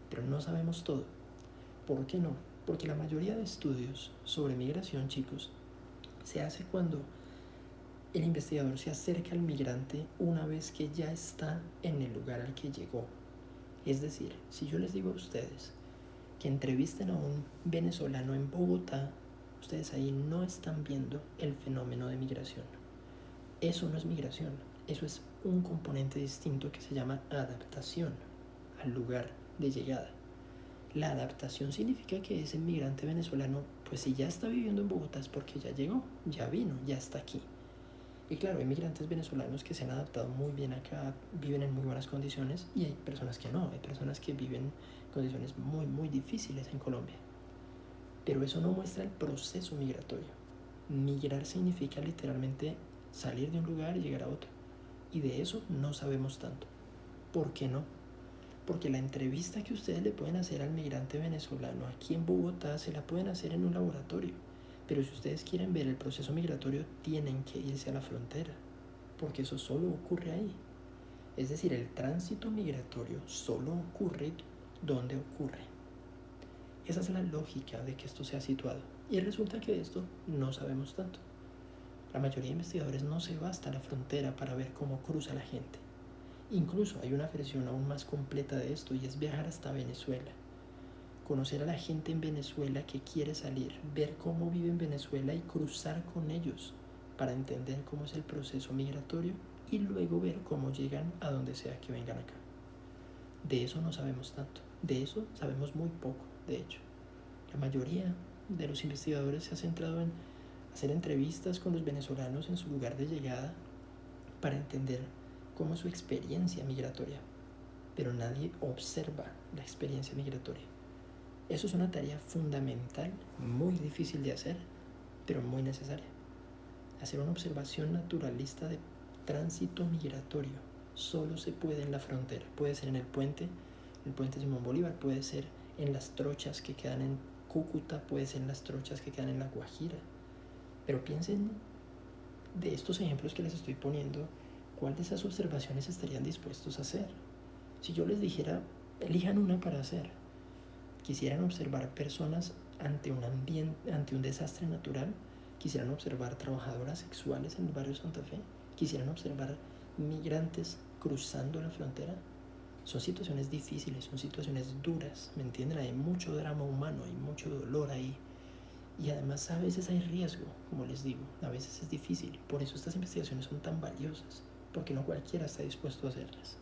pero no sabemos todo. ¿Por qué no? Porque la mayoría de estudios sobre migración, chicos, se hace cuando el investigador se acerca al migrante una vez que ya está en el lugar al que llegó. Es decir, si yo les digo a ustedes que entrevisten a un venezolano en Bogotá, ustedes ahí no están viendo el fenómeno de migración. Eso no es migración, eso es un componente distinto que se llama adaptación al lugar de llegada. La adaptación significa que ese migrante venezolano, pues si ya está viviendo en Bogotá es porque ya llegó, ya vino, ya está aquí. Y claro, hay migrantes venezolanos que se han adaptado muy bien acá, viven en muy buenas condiciones, y hay personas que no, hay personas que viven en condiciones muy difíciles en Colombia. Pero eso no muestra el proceso migratorio. Migrar significa literalmente salir de un lugar y llegar a otro. Y de eso no sabemos tanto. ¿Por qué no? Porque la entrevista que ustedes le pueden hacer al migrante venezolano aquí en Bogotá se la pueden hacer en un laboratorio. Pero si ustedes quieren ver el proceso migratorio, tienen que irse a la frontera, porque eso solo ocurre ahí. Es decir, el tránsito migratorio solo ocurre donde ocurre. Esa es la lógica de que esto sea situado. Y resulta que de esto no sabemos tanto. La mayoría de investigadores no se va hasta la frontera para ver cómo cruza la gente. Incluso hay una versión aún más completa de esto y es viajar hasta Venezuela. Conocer a la gente en Venezuela que quiere salir, ver cómo vive en Venezuela y cruzar con ellos para entender cómo es el proceso migratorio y luego ver cómo llegan a donde sea que vengan acá. De eso no sabemos tanto, de eso sabemos muy poco, de hecho. La mayoría de los investigadores se ha centrado en hacer entrevistas con los venezolanos en su lugar de llegada para entender cómo es su experiencia migratoria, pero nadie observa la experiencia migratoria. Eso es una tarea fundamental, muy difícil de hacer, pero muy necesaria. Hacer una observación naturalista de tránsito migratorio solo se puede en la frontera. Puede ser en el puente Simón Bolívar, puede ser en las trochas que quedan en Cúcuta, puede ser en las trochas que quedan en La Guajira. Pero piensen de estos ejemplos que les estoy poniendo, ¿cuál de esas observaciones estarían dispuestos a hacer? Si yo les dijera, elijan una para hacer, quisieran observar personas ante un desastre natural, quisieran observar trabajadoras sexuales en el barrio Santa Fe, quisieran observar migrantes cruzando la frontera. Son situaciones difíciles, son situaciones duras, ¿me entienden? Hay mucho drama humano, hay mucho dolor ahí. Y además a veces hay riesgo, como les digo, a veces es difícil. Por eso estas investigaciones son tan valiosas, porque no cualquiera está dispuesto a hacerlas.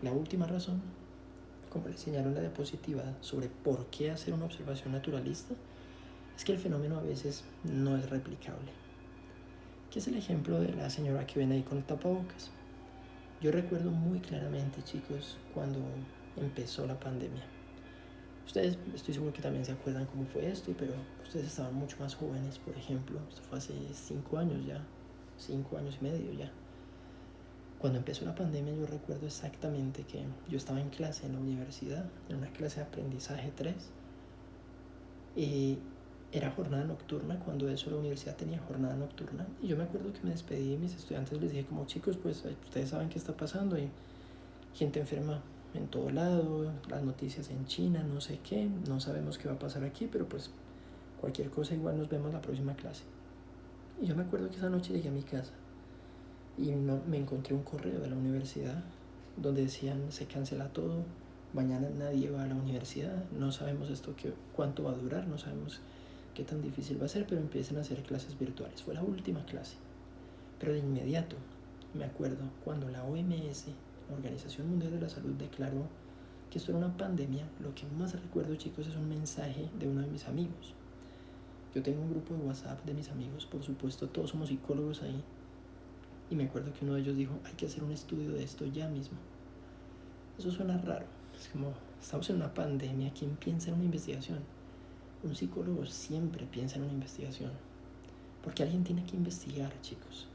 La última razón, como les señaló en la diapositiva, sobre por qué hacer una observación naturalista, es que el fenómeno a veces no es replicable. ¿Qué es el ejemplo de la señora que ven ahí con el tapabocas? Yo recuerdo muy claramente, chicos, cuando empezó la pandemia. Ustedes, estoy seguro que también se acuerdan cómo fue esto, pero ustedes estaban mucho más jóvenes, por ejemplo. Esto fue hace 5 años ya, 5 años y medio ya. Cuando empezó la pandemia yo recuerdo exactamente que yo estaba en clase en la universidad, en una clase de aprendizaje 3, y era jornada nocturna. Cuando eso la universidad tenía jornada nocturna, y yo me acuerdo que me despedí de mis estudiantes, les dije como: chicos, pues ustedes saben qué está pasando, y gente enferma en todo lado, las noticias en China, no sé qué, no sabemos qué va a pasar aquí, pero pues cualquier cosa igual nos vemos la próxima clase. Y yo me acuerdo que esa noche llegué a mi casa y me encontré un correo de la universidad donde decían: se cancela todo, mañana nadie va a la universidad, no sabemos cuánto va a durar, no sabemos qué tan difícil va a ser, pero empiecen a hacer clases virtuales. Fue la última clase, pero de inmediato me acuerdo cuando la OMS, la Organización Mundial de la Salud, declaró que esto era una pandemia. Lo que más recuerdo, chicos, es un mensaje de uno de mis amigos. Yo tengo un grupo de WhatsApp de mis amigos, por supuesto todos somos psicólogos ahí, y me acuerdo que uno de ellos dijo: hay que hacer un estudio de esto ya mismo. Eso suena raro, es como: estamos en una pandemia, ¿quién piensa en una investigación? Un psicólogo siempre piensa en una investigación, porque alguien tiene que investigar, chicos.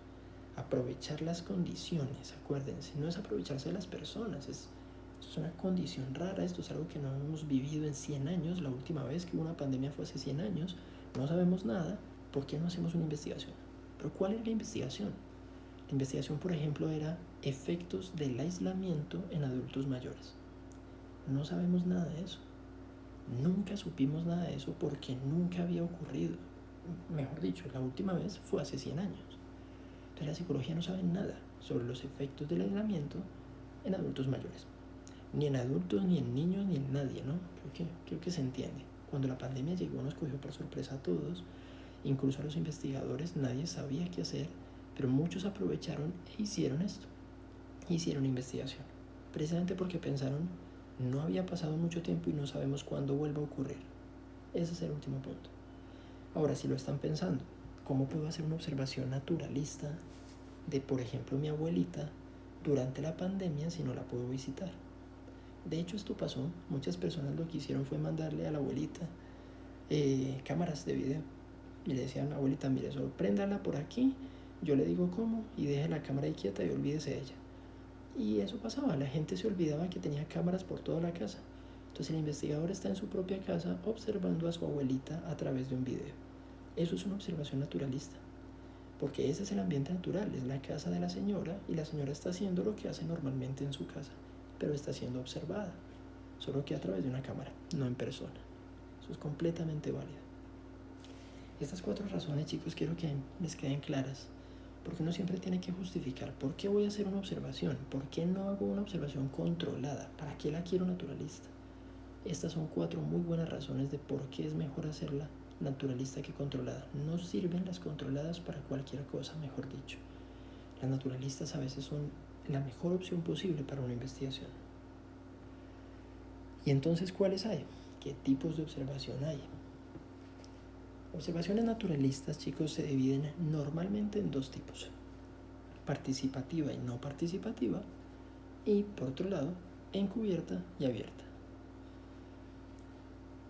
Aprovechar las condiciones, acuérdense, no es aprovecharse de las personas, esto es una condición rara, esto es algo que no hemos vivido en 100 años, la última vez que hubo una pandemia fue hace 100 años, no sabemos nada. ¿Por qué no hacemos una investigación? ¿Pero cuál es la investigación? La investigación, por ejemplo, era efectos del aislamiento en adultos mayores. No sabemos nada de eso. Nunca supimos nada de eso porque nunca había ocurrido. Mejor dicho, la última vez fue hace 100 años. Entonces la psicología no sabe nada sobre los efectos del aislamiento en adultos mayores. Ni en adultos, ni en niños, ni en nadie, ¿no? Creo que se entiende. Cuando la pandemia llegó nos cogió por sorpresa a todos, incluso a los investigadores, nadie sabía qué hacer, pero muchos aprovecharon e hicieron esto. Hicieron investigación, precisamente porque pensaron: no había pasado mucho tiempo y no sabemos cuándo vuelva a ocurrir. Ese es el último punto. Ahora, si lo están pensando, ¿cómo puedo hacer una observación naturalista de, por ejemplo, mi abuelita durante la pandemia si no la puedo visitar? De hecho, esto pasó. Muchas personas lo que hicieron fue mandarle a la abuelita cámaras de video, y le decían: abuelita, mire, solo préndala por aquí, yo le digo cómo, y deje la cámara ahí quieta y olvídese de ella. Y eso pasaba, la gente se olvidaba que tenía cámaras por toda la casa. Entonces el investigador está en su propia casa observando a su abuelita a través de un video. Eso es una observación naturalista, porque ese es el ambiente natural, es la casa de la señora, y la señora está haciendo lo que hace normalmente en su casa, pero está siendo observada, solo que a través de una cámara, no en persona. Eso es completamente válido. Estas 4 razones, chicos, quiero que les queden claras, porque uno siempre tiene que justificar por qué voy a hacer una observación, por qué no hago una observación controlada, para qué la quiero naturalista. Estas son 4 muy buenas razones de por qué es mejor hacerla naturalista que controlada. No sirven las controladas para cualquier cosa, mejor dicho. Las naturalistas a veces son la mejor opción posible para una investigación. ¿Y entonces cuáles hay? ¿Qué tipos de observación hay? Observaciones naturalistas, chicos, se dividen normalmente en 2 tipos: participativa y no participativa, y por otro lado, encubierta y abierta.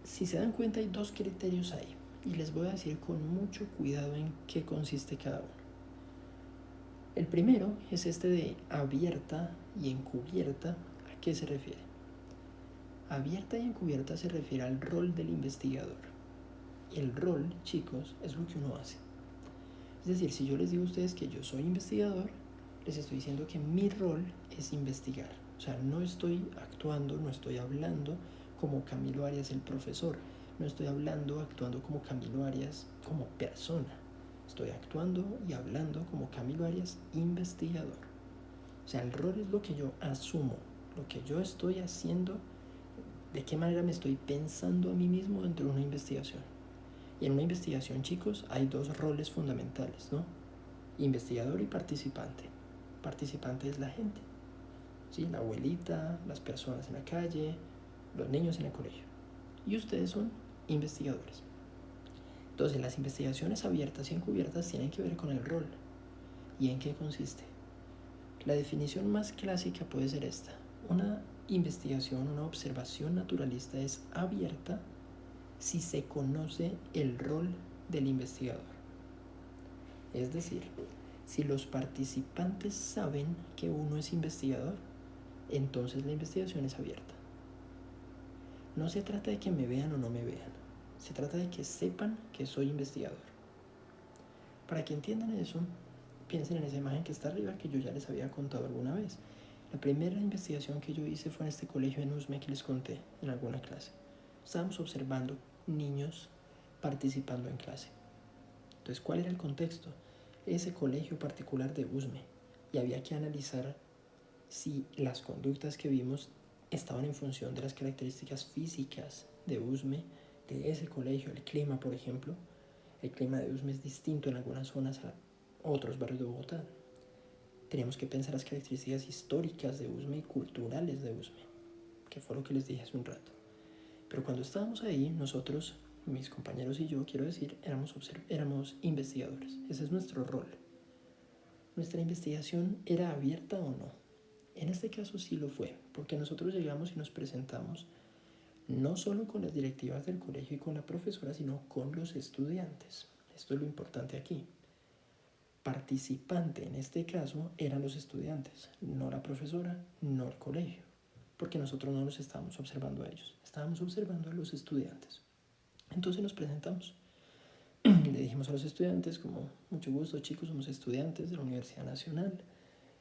Si se dan cuenta, hay 2 criterios ahí, y les voy a decir con mucho cuidado en qué consiste cada uno. El primero es este de abierta y encubierta. ¿A qué se refiere? Abierta y encubierta se refiere al rol del investigador. El rol, chicos, es lo que uno hace. Es decir, si yo les digo a ustedes que yo soy investigador, les estoy diciendo que mi rol es investigar. O sea, no estoy actuando, no estoy hablando como Camilo Arias el profesor. No estoy actuando como Camilo Arias como persona. Estoy actuando y hablando como Camilo Arias investigador. O sea, el rol es lo que yo asumo, lo que yo estoy haciendo, de qué manera me estoy pensando a mí mismo dentro de una investigación. Y en una investigación, chicos, hay 2 roles fundamentales, ¿no? Investigador y participante. Participante es la gente, ¿sí? La abuelita, las personas en la calle, los niños en el colegio. Y ustedes son investigadores. Entonces, las investigaciones abiertas y encubiertas tienen que ver con el rol. ¿Y en qué consiste? La definición más clásica puede ser esta: una investigación, una observación naturalista es abierta si se conoce el rol del investigador. Es decir, si los participantes saben que uno es investigador, entonces la investigación es abierta. No se trata de que me vean o no me vean, se trata de que sepan que soy investigador. Para que entiendan eso, piensen en esa imagen que está arriba que yo ya les había contado alguna vez. La primera investigación que yo hice fue en este colegio en Usme que les conté en alguna clase. Estábamos observando niños participando en clase. Entonces, ¿cuál era el contexto? Ese colegio particular de Usme. Y había que analizar si las conductas que vimos estaban en función de las características físicas de Usme, de ese colegio, el clima, por ejemplo. El clima de Usme es distinto en algunas zonas a otros barrios de Bogotá. Teníamos que pensar las características históricas de Usme y culturales de Usme, que fue lo que les dije hace un rato. Pero cuando estábamos ahí, nosotros, mis compañeros y yo, quiero decir, éramos investigadores. Ese es nuestro rol. ¿Nuestra investigación era abierta o no? En este caso sí lo fue, porque nosotros llegamos y nos presentamos no solo con las directivas del colegio y con la profesora, sino con los estudiantes. Esto es lo importante aquí. Participante en este caso eran los estudiantes, no la profesora, no el colegio, porque nosotros no los estábamos observando a ellos, estábamos observando a los estudiantes. Entonces nos presentamos. Le dijimos a los estudiantes, como mucho gusto chicos, somos estudiantes de la Universidad Nacional,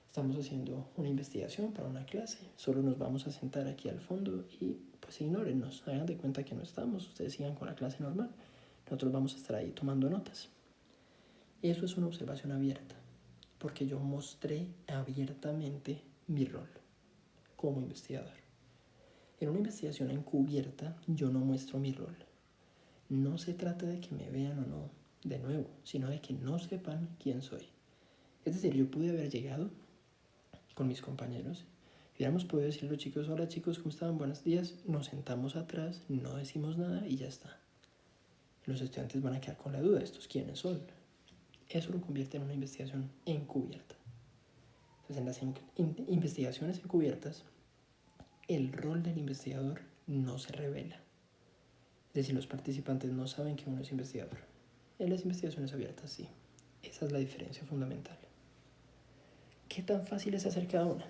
estamos haciendo una investigación para una clase, solo nos vamos a sentar aquí al fondo y pues ignórennos, hagan de cuenta que no estamos, ustedes sigan con la clase normal, nosotros vamos a estar ahí tomando notas. Eso es una observación abierta, porque yo mostré abiertamente mi rol como investigador. En una investigación encubierta yo no muestro mi rol. No se trata de que me vean o no, de nuevo, sino de que no sepan quién soy. Es decir, yo pude haber llegado con mis compañeros y hubiéramos podido decirle a los chicos, hola chicos, ¿cómo están? Buenos días. Nos sentamos atrás, no decimos nada y ya está. Los estudiantes van a quedar con la duda, ¿estos quiénes son? Eso lo convierte en una investigación encubierta. Entonces, en las investigaciones encubiertas, el rol del investigador no se revela. Es decir, los participantes no saben que uno es investigador. En las investigaciones abiertas, sí. Esa es la diferencia fundamental. ¿Qué tan fácil es hacer cada una?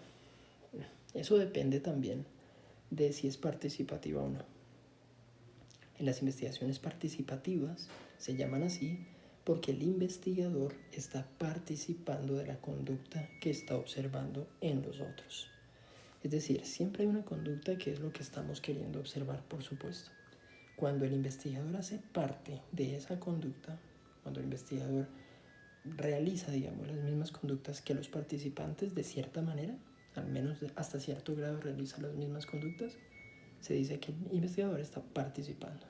Eso depende también de si es participativa o no. En las investigaciones participativas se llaman así porque el investigador está participando de la conducta que está observando en los otros. Es decir, siempre hay una conducta que es lo que estamos queriendo observar, por supuesto. Cuando el investigador hace parte de esa conducta, cuando el investigador realiza, digamos, las mismas conductas que los participantes de cierta manera, al menos hasta cierto grado realiza las mismas conductas, se dice que el investigador está participando.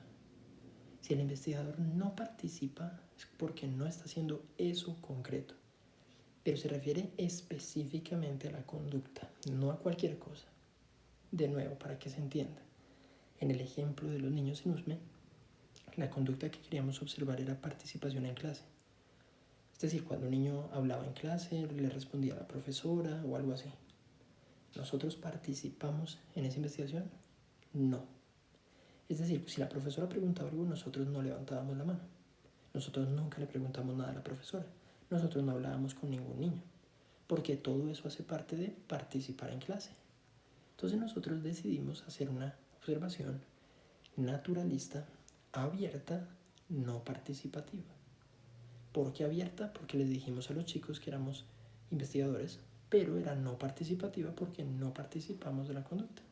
Si el investigador no participa es porque no está haciendo eso concreto, pero se refiere específicamente a la conducta, no a cualquier cosa. De nuevo, para que se entienda, en el ejemplo de los niños en Usme, la conducta que queríamos observar era participación en clase. Es decir, cuando un niño hablaba en clase, le respondía a la profesora o algo así. ¿Nosotros participamos en esa investigación? No. Es decir, si la profesora preguntaba algo, nosotros no levantábamos la mano. Nosotros nunca le preguntamos nada a la profesora. Nosotros no hablábamos con ningún niño, porque todo eso hace parte de participar en clase. Entonces nosotros decidimos hacer una observación naturalista, abierta, no participativa. ¿Por qué abierta? Porque les dijimos a los chicos que éramos investigadores, pero era no participativa porque no participamos de la conducta.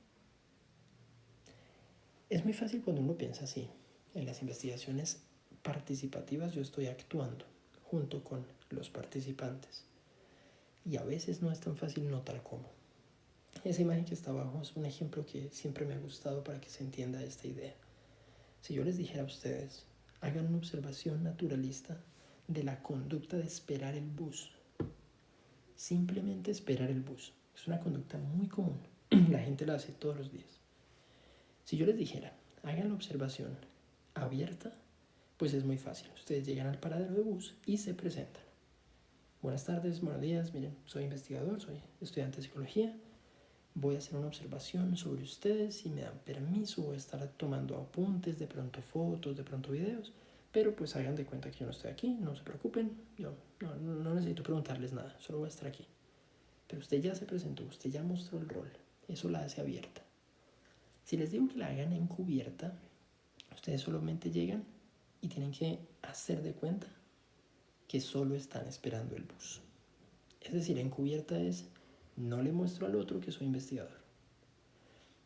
Es muy fácil cuando uno piensa así. En las investigaciones participativas yo estoy actuando junto con los participantes. Y a veces no es tan fácil notar cómo. Esa imagen que está abajo es un ejemplo que siempre me ha gustado para que se entienda esta idea. Si yo les dijera a ustedes, hagan una observación naturalista de la conducta de esperar el bus. Simplemente esperar el bus. Es una conducta muy común. La gente la hace todos los días. Si yo les dijera, hagan la observación abierta, pues es muy fácil. Ustedes llegan al paradero de bus y se presentan. Buenas tardes, buenos días, miren, soy investigador, soy estudiante de psicología. voy a hacer una observación sobre ustedes, si me dan permiso voy a estar tomando apuntes, de pronto fotos, de pronto videos, pero pues hagan de cuenta que yo no estoy aquí, no se preocupen, yo no necesito preguntarles nada, solo voy a estar aquí. Pero usted ya se presentó, usted ya mostró el rol, eso la hace abierta. Si les digo que la hagan encubierta, ustedes solamente llegan y tienen que hacer de cuenta que solo están esperando el bus. Es decir, encubierta es, no le muestro al otro que soy investigador.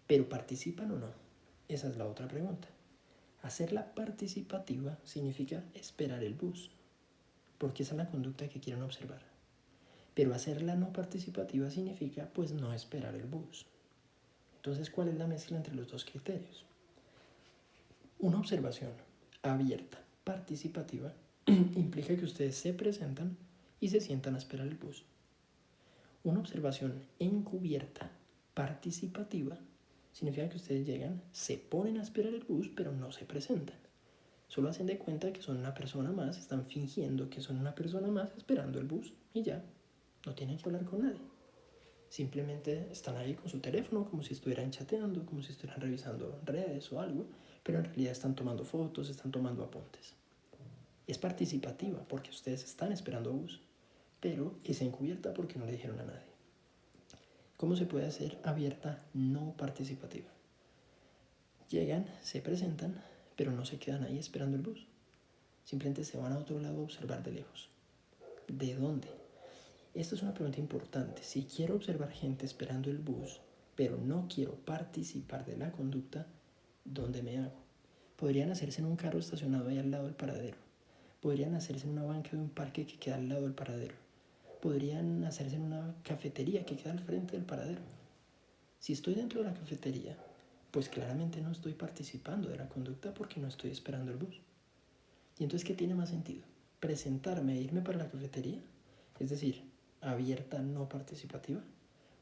Pero ¿participan o no? Esa es la otra pregunta. Hacerla participativa significa esperar el bus, porque esa es la conducta que quieren observar. Pero hacerla no participativa significa pues no esperar el bus. Entonces, ¿cuál es la mezcla entre los dos criterios? Una observación abierta, participativa, implica que ustedes se presentan y se sientan a esperar el bus. Una observación encubierta, participativa, significa que ustedes llegan, se ponen a esperar el bus, pero no se presentan. Solo hacen de cuenta que son una persona más, están fingiendo que son una persona más esperando el bus y ya, no tienen que hablar con nadie. Simplemente están ahí con su teléfono como si estuvieran chateando, como si estuvieran revisando redes o algo, pero en realidad están tomando fotos, están tomando apuntes. Es participativa porque ustedes están esperando bus, pero es encubierta porque no le dijeron a nadie. ¿Cómo se puede hacer abierta no participativa? Llegan, se presentan, pero no se quedan ahí esperando el bus. Simplemente se van a otro lado a observar de lejos. ¿De dónde? Esta es una pregunta importante. Si quiero observar gente esperando el bus, pero no quiero participar de la conducta, ¿dónde me hago? Podrían hacerse en un carro estacionado ahí al lado del paradero. Podrían hacerse en una banca de un parque que queda al lado del paradero. Podrían hacerse en una cafetería que queda al frente del paradero. Si estoy dentro de la cafetería, pues claramente no estoy participando de la conducta porque no estoy esperando el bus. Y entonces, ¿qué tiene más sentido? ¿Presentarme e irme para la cafetería? Es decir, abierta no participativa.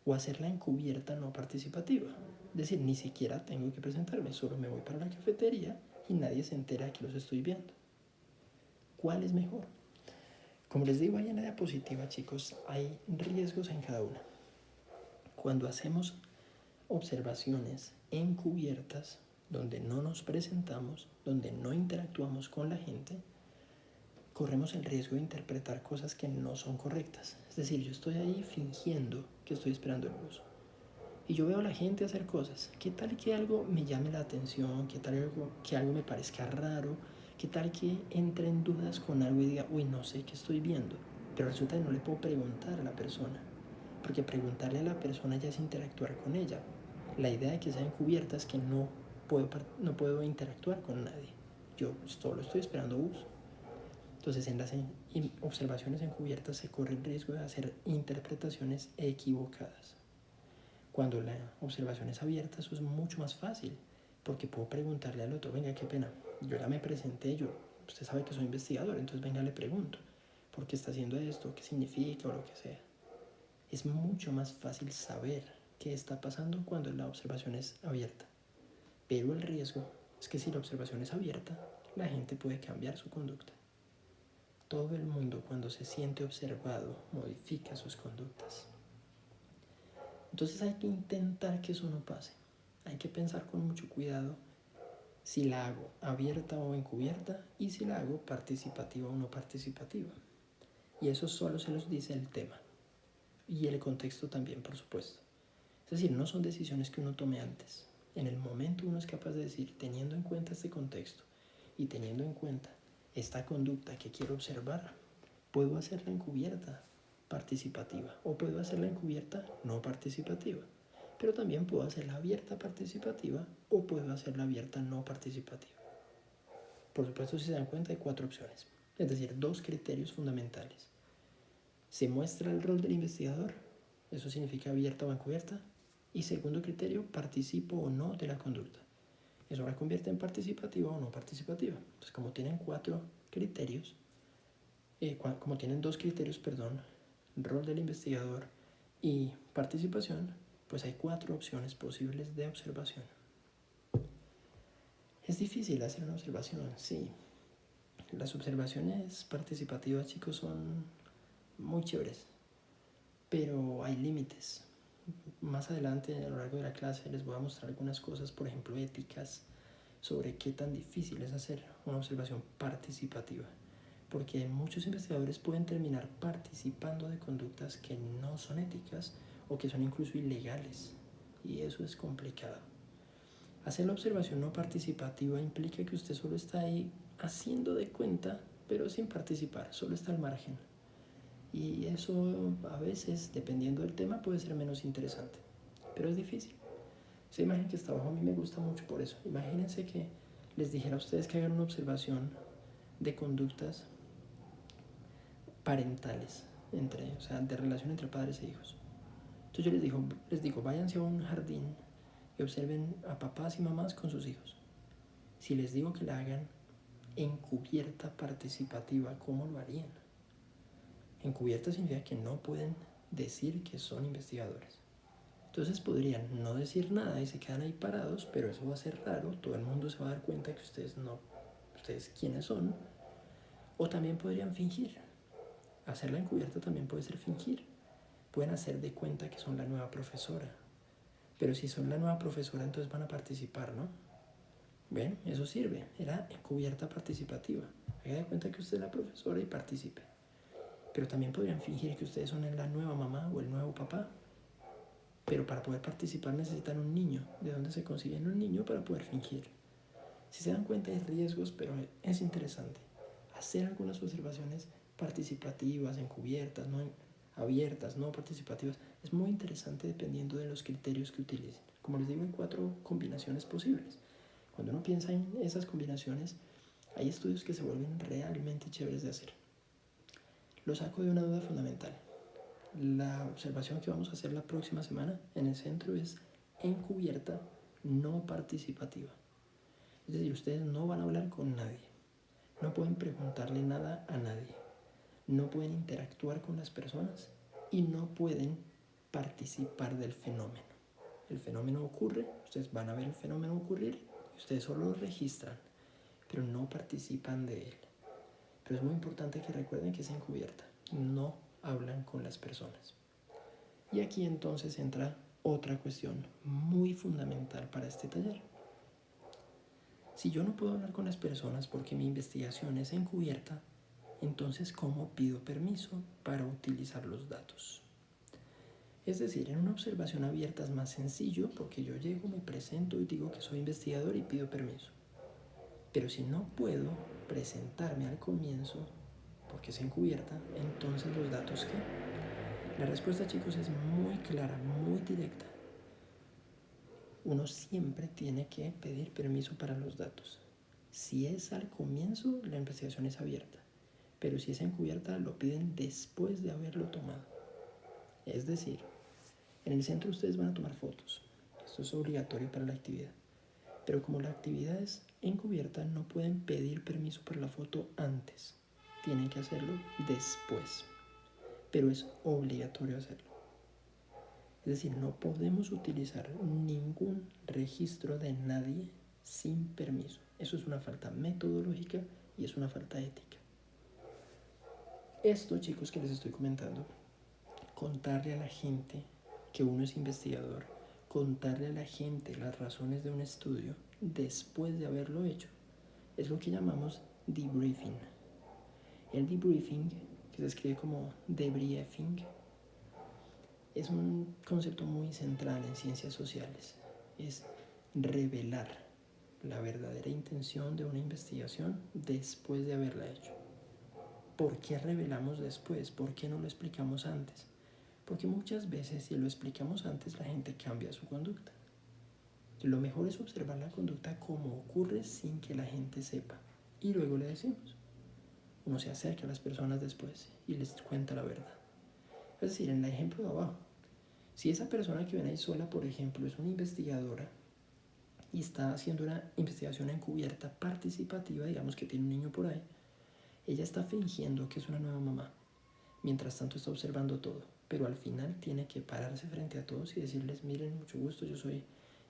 O hacerla encubierta no participativa. Es decir, ni siquiera tengo que presentarme, solo me voy para la cafetería y nadie se entera que los estoy viendo. ¿Cuál es mejor? Como les digo ahí en la diapositiva, chicos, hay riesgos en cada una. Cuando hacemos observaciones encubiertas, donde no nos presentamos, donde no interactuamos con la gente, corremos el riesgo de interpretar cosas que no son correctas. Es decir, yo estoy ahí fingiendo que estoy esperando el bus. Y yo veo a la gente hacer cosas. ¿Qué tal que algo me llame la atención? ¿Qué tal que algo me parezca raro? ¿Qué tal que entre en dudas con algo y diga, uy, no sé qué estoy viendo? Pero resulta que no le puedo preguntar a la persona. Porque preguntarle a la persona ya es interactuar con ella. La idea de que sea encubierta es que no puedo interactuar con nadie. Yo solo estoy esperando bus. Entonces, en las observaciones encubiertas se corre el riesgo de hacer interpretaciones equivocadas. Cuando la observación es abierta, eso es mucho más fácil, porque puedo preguntarle al otro, venga, qué pena, yo ya me presenté, usted sabe que soy investigador, entonces venga, le pregunto, ¿por qué está haciendo esto? ¿Qué significa? O lo que sea. Es mucho más fácil saber qué está pasando cuando la observación es abierta. Pero el riesgo es que si la observación es abierta, la gente puede cambiar su conducta. Todo el mundo, cuando se siente observado, modifica sus conductas. Entonces hay que intentar que eso no pase. Hay que pensar con mucho cuidado si la hago abierta o encubierta y si la hago participativa o no participativa. Y eso solo se los dice el tema y el contexto también, por supuesto. Es decir, no son decisiones que uno tome antes. En el momento uno es capaz de decir, teniendo en cuenta este contexto y teniendo en cuenta esta conducta que quiero observar, puedo hacerla encubierta, participativa, o puedo hacerla encubierta, no participativa. Pero también puedo hacerla abierta, participativa, o puedo hacerla abierta, no participativa. Por supuesto, si se dan cuenta, hay 4 opciones, es decir, 2 criterios fundamentales. Se muestra el rol del investigador, eso significa abierta o encubierta, y segundo criterio, participo o no de la conducta. Eso la convierte en participativa o no participativa. Entonces, como tienen 4 criterios, como tienen 2 criterios, rol del investigador y participación, pues hay 4 opciones posibles de observación. Es difícil hacer una observación, sí. Las observaciones participativas, chicos, son muy chéveres, pero hay límites. más adelante a lo largo de la clase les voy a mostrar algunas cosas, por ejemplo, éticas, sobre qué tan difícil es hacer una observación participativa. Porque muchos investigadores pueden terminar participando de conductas que no son éticas o que son incluso ilegales. Y eso es complicado. Hacer la observación no participativa implica que usted solo está ahí haciendo de cuenta, pero sin participar, solo está al margen. Y eso a veces, dependiendo del tema, puede ser menos interesante, pero es difícil. Esa imagen que está abajo a mí me gusta mucho por eso. Imagínense que les dijera a ustedes que hagan una observación de conductas parentales, o sea, de relación entre padres e hijos. Entonces yo les digo, váyanse a un jardín y observen a papás y mamás con sus hijos. Si les digo que la hagan encubierta participativa, ¿cómo lo harían? Encubierta significa que no pueden decir que son investigadores. Entonces podrían no decir nada y se quedan ahí parados, pero eso va a ser raro, todo el mundo se va a dar cuenta que ustedes quiénes son. O también podrían fingir. Hacerla encubierta también puede ser fingir. Pueden hacer de cuenta que son la nueva profesora. Pero si son la nueva profesora, entonces van a participar, ¿no? ¿Ven? Eso sirve. Era encubierta participativa. Haga de cuenta que usted es la profesora y participe. Pero también podrían fingir que ustedes son la nueva mamá o el nuevo papá. Pero para poder participar necesitan un niño. ¿De dónde se consiguen un niño para poder fingir? Si se dan cuenta hay riesgos, pero es interesante. Hacer algunas observaciones participativas, encubiertas, no abiertas, no participativas, es muy interesante dependiendo de los criterios que utilicen. Como les digo, hay 4 combinaciones posibles. Cuando uno piensa en esas combinaciones, hay estudios que se vuelven realmente chéveres de hacer. Lo saco de una duda fundamental. La observación que vamos a hacer la próxima semana en el centro es encubierta, no participativa. Es decir, ustedes no van a hablar con nadie, no pueden preguntarle nada a nadie, no pueden interactuar con las personas y no pueden participar del fenómeno. El fenómeno ocurre, ustedes van a ver el fenómeno ocurrir y ustedes solo lo registran, pero no participan de él. Pero es muy importante que recuerden que es encubierta, no hablan con las personas. Y aquí entonces entra otra cuestión muy fundamental para este taller. Si yo no puedo hablar con las personas porque mi investigación es encubierta, entonces ¿cómo pido permiso para utilizar los datos? Es decir, en una observación abierta es más sencillo porque yo llego, me presento y digo que soy investigador y pido permiso. Pero si no puedo presentarme al comienzo porque es encubierta, entonces los datos ¿qué? La respuesta, chicos, es muy clara, muy directa. Uno siempre tiene que pedir permiso para los datos. Si es al comienzo, la investigación es abierta, pero si es encubierta, lo piden después de haberlo tomado. Es decir, en el centro ustedes van a tomar fotos. Esto es obligatorio para la actividad. Pero como la actividad es encubierta, no pueden pedir permiso para la foto antes. Tienen que hacerlo después. Pero es obligatorio hacerlo. Es decir, no podemos utilizar ningún registro de nadie sin permiso. Eso es una falta metodológica y es una falta ética. Esto, chicos, que les estoy comentando, contarle a la gente que uno es investigador, contarle a la gente las razones de un estudio después de haberlo hecho, es lo que llamamos debriefing. El debriefing, que se escribe como debriefing, es un concepto muy central en ciencias sociales. Es revelar la verdadera intención de una investigación después de haberla hecho. ¿Por qué revelamos después? ¿Por qué no lo explicamos antes? Porque muchas veces si lo explicamos antes la gente cambia su conducta. Lo mejor es observar la conducta como ocurre sin que la gente sepa. Y luego le decimos. Uno se acerca a las personas después y les cuenta la verdad. Es decir, en el ejemplo de abajo, si esa persona que ven ahí sola, por ejemplo, es una investigadora y está haciendo una investigación encubierta participativa, digamos que tiene un niño por ahí, ella está fingiendo que es una nueva mamá. Mientras tanto está observando todo, pero al final tiene que pararse frente a todos y decirles, miren, mucho gusto, yo soy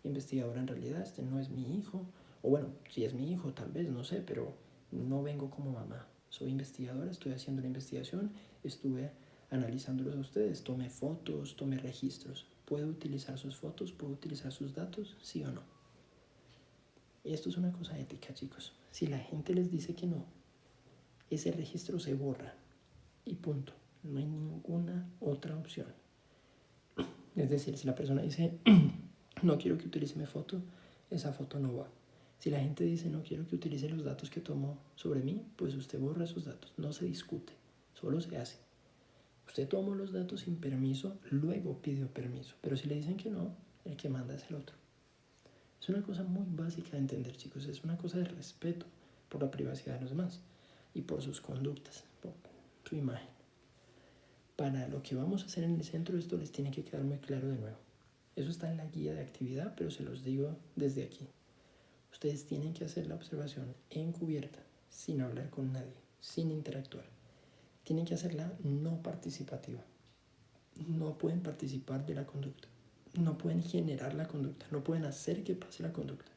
investigadora en realidad, este no es mi hijo, o bueno, si es mi hijo tal vez, no sé, pero no vengo como mamá, soy investigadora, estoy haciendo la investigación, estuve analizándolos a ustedes, tomé fotos, tomé registros, ¿Puedo utilizar sus fotos? ¿Puedo utilizar sus datos? ¿Sí o no? Esto es una cosa ética, chicos. Si la gente les dice que no, ese registro se borra y punto. No hay ninguna otra opción. Es decir, si la persona dice, no quiero que utilice mi foto, esa foto no va. Si la gente dice, no quiero que utilice los datos que tomó sobre mí, pues usted borra esos datos. No se discute, solo se hace. Usted tomó los datos sin permiso, luego pidió permiso. Pero si le dicen que no, el que manda es el otro. Es una cosa muy básica de entender, chicos. Es una cosa de respeto por la privacidad de los demás y por sus conductas, por su imagen. Para lo que vamos a hacer en el centro, esto les tiene que quedar muy claro de nuevo. Eso está en la guía de actividad, pero se los digo desde aquí. Ustedes tienen que hacer la observación encubierta, sin hablar con nadie, sin interactuar. Tienen que hacerla no participativa. No pueden participar de la conducta. No pueden generar la conducta. No pueden hacer que pase la conducta.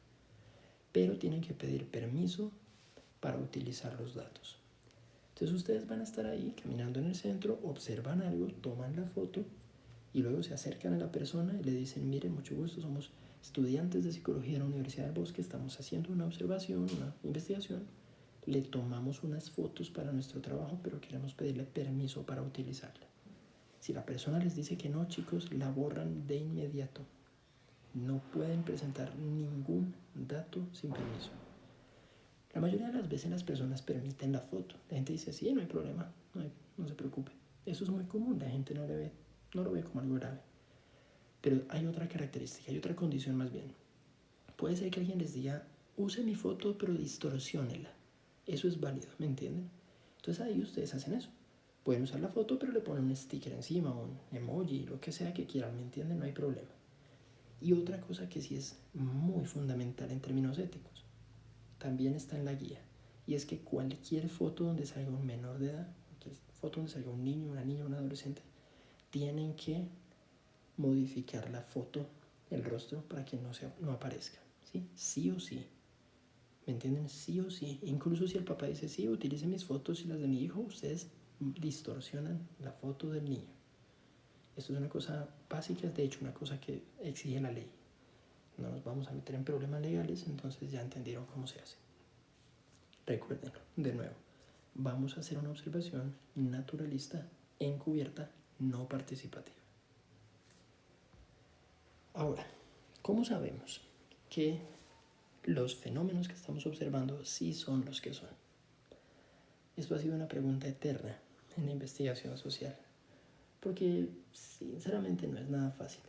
Pero tienen que pedir permiso para utilizar los datos. Entonces ustedes van a estar ahí caminando en el centro, observan algo, toman la foto y luego se acercan a la persona y le dicen, miren, mucho gusto, somos estudiantes de psicología de la Universidad del Bosque, estamos haciendo una observación, una investigación, le tomamos unas fotos para nuestro trabajo, pero queremos pedirle permiso para utilizarla. Si la persona les dice que no, chicos, la borran de inmediato. No pueden presentar ningún dato sin permiso. La mayoría de las veces las personas permiten la foto. La gente dice, sí, no hay problema, no se preocupe. Eso es muy común, la gente no lo ve como algo grave. Pero hay otra característica, hay otra condición más bien. Puede ser que alguien les diga, use mi foto pero distorsiónela. Eso es válido, ¿me entienden? Entonces ahí ustedes hacen eso. Pueden usar la foto pero le ponen un sticker encima, un emoji, lo que sea que quieran, ¿me entienden? No hay problema. Y otra cosa que sí es muy fundamental en términos éticos, también está en la guía, y es que cualquier foto donde salga un menor de edad, cualquier foto donde salga un niño, una niña, un adolescente, tienen que modificar la foto, el rostro, para que no aparezca, ¿sí? Sí o sí, ¿me entienden? Sí o sí. Incluso si el papá dice, sí, utilice mis fotos y las de mi hijo, ustedes distorsionan la foto del niño. Esto es una cosa básica, es de hecho una cosa que exige la ley. No nos vamos a meter en problemas legales, entonces ya entendieron cómo se hace. Recuérdenlo, de nuevo, vamos a hacer una observación naturalista, encubierta, no participativa. Ahora, ¿cómo sabemos que los fenómenos que estamos observando sí son los que son? Esto ha sido una pregunta eterna en la investigación social, porque sinceramente no es nada fácil.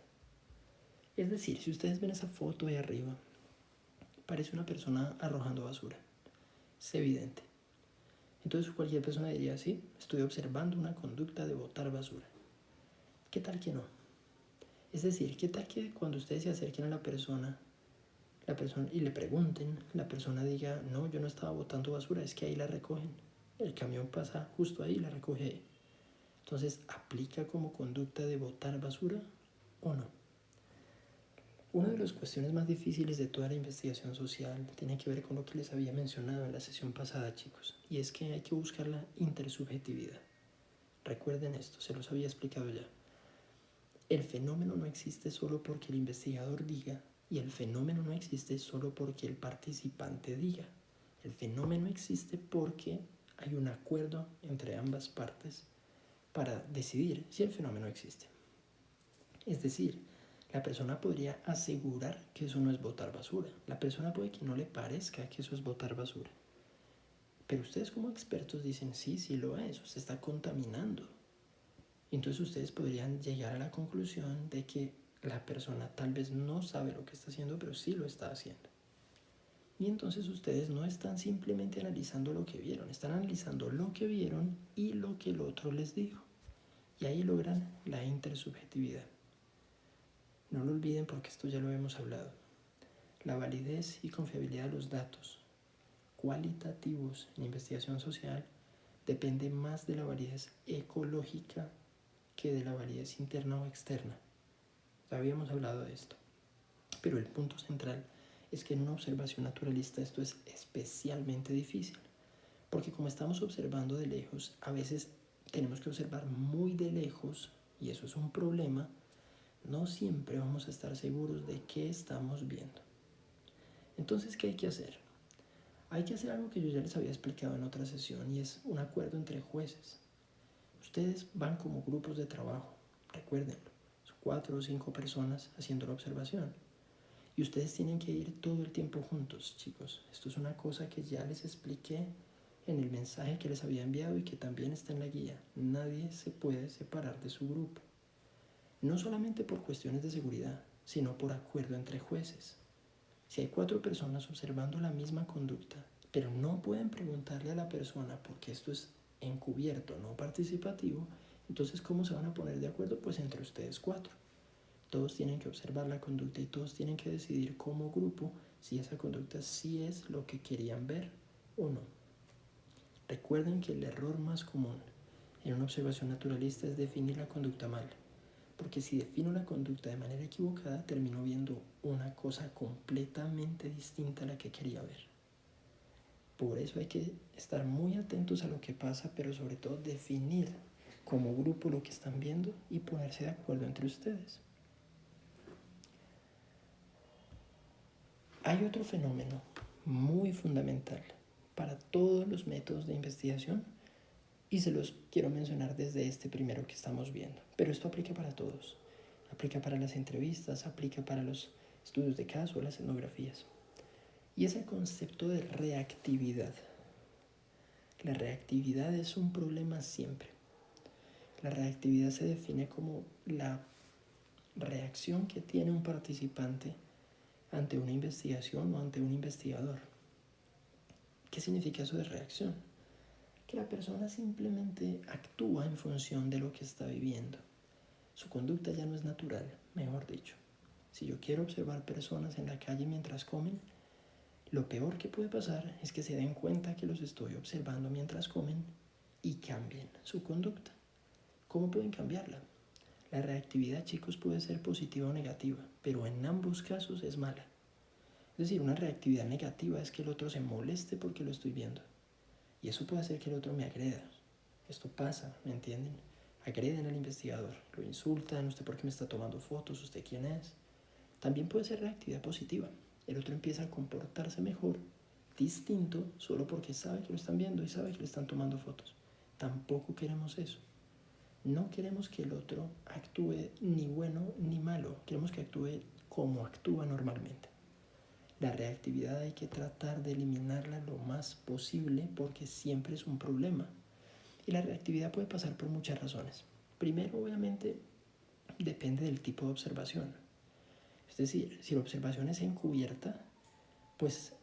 Es decir, si ustedes ven esa foto ahí arriba, parece una persona arrojando basura. Es evidente. Entonces cualquier persona diría, sí, estoy observando una conducta de botar basura. ¿Qué tal que no? Es decir, ¿qué tal que cuando ustedes se acerquen a la persona y le pregunten, la persona diga, no, yo no estaba botando basura, es que ahí la recogen. El camión pasa justo ahí y la recoge ahí. Entonces, ¿aplica como conducta de botar basura o no? Una de las cuestiones más difíciles de toda la investigación social tiene que ver con lo que les había mencionado en la sesión pasada, chicos, y es que hay que buscar la intersubjetividad. Recuerden esto, se los había explicado ya. El fenómeno no existe solo porque el investigador diga, y el fenómeno no existe solo porque el participante diga. El fenómeno existe porque hay un acuerdo entre ambas partes para decidir si el fenómeno existe. Es decir, la persona podría asegurar que eso no es botar basura. La persona puede que no le parezca que eso es botar basura. Pero ustedes como expertos dicen, sí, sí lo es, se está contaminando. Entonces ustedes podrían llegar a la conclusión de que la persona tal vez no sabe lo que está haciendo, pero sí lo está haciendo. Y entonces ustedes no están simplemente analizando lo que vieron, están analizando lo que vieron y lo que el otro les dijo. Y ahí logran la intersubjetividad. No lo olviden porque esto ya lo hemos hablado. La validez y confiabilidad de los datos cualitativos en investigación social depende más de la validez ecológica que de la validez interna o externa. Ya habíamos hablado de esto. Pero el punto central es que en una observación naturalista esto es especialmente difícil. Porque como estamos observando de lejos, a veces tenemos que observar muy de lejos, y eso es un problema, No siempre vamos a estar seguros de qué estamos viendo. Entonces, ¿qué hay que hacer? Hay que hacer algo que yo ya les había explicado en otra sesión y es un acuerdo entre jueces. Ustedes van como grupos de trabajo, recuérdenlo, son 4 o 5 personas haciendo la observación. Y ustedes tienen que ir todo el tiempo juntos, chicos. Esto es una cosa que ya les expliqué en el mensaje que les había enviado y que también está en la guía. Nadie se puede separar de su grupo. No solamente por cuestiones de seguridad, sino por acuerdo entre jueces. Si hay 4 personas observando la misma conducta, pero no pueden preguntarle a la persona porque esto es encubierto, no participativo, entonces ¿cómo se van a poner de acuerdo? Pues entre ustedes 4. Todos tienen que observar la conducta y todos tienen que decidir como grupo si esa conducta sí es lo que querían ver o no. Recuerden que el error más común en una observación naturalista es definir la conducta mal, porque si defino la conducta de manera equivocada, termino viendo una cosa completamente distinta a la que quería ver. Por eso hay que estar muy atentos a lo que pasa, pero sobre todo definir como grupo lo que están viendo y ponerse de acuerdo entre ustedes. Hay otro fenómeno muy fundamental para todos los métodos de investigación y se los quiero mencionar desde este primero que estamos viendo, pero esto aplica para todos. Aplica para las entrevistas, aplica para los estudios de caso, las etnografías. Y es el concepto de reactividad. La reactividad es un problema siempre. La reactividad se define como la reacción que tiene un participante ante una investigación o ante un investigador. ¿Qué significa eso de reacción? Que la persona simplemente actúa en función de lo que está viviendo. Su conducta ya no es natural, mejor dicho. Si yo quiero observar personas en la calle mientras comen, lo peor que puede pasar es que se den cuenta que los estoy observando mientras comen y cambien su conducta. ¿Cómo pueden cambiarla? La reactividad, chicos, puede ser positiva o negativa, pero en ambos casos es mala. Es decir, una reactividad negativa es que el otro se moleste porque lo estoy viendo. Y eso puede hacer que el otro me agreda. Esto pasa, ¿me entienden? Agreden al investigador, lo insultan, usted por qué me está tomando fotos, usted quién es. También puede ser reactividad positiva. El otro empieza a comportarse mejor, distinto, solo porque sabe que lo están viendo y sabe que le están tomando fotos. Tampoco queremos eso. No queremos que el otro actúe ni bueno ni malo. Queremos que actúe como actúa normalmente. La reactividad hay que tratar de eliminarla lo más posible porque siempre es un problema. Y la reactividad puede pasar por muchas razones. Primero, obviamente, depende del tipo de observación. Es decir, si la observación es encubierta, pues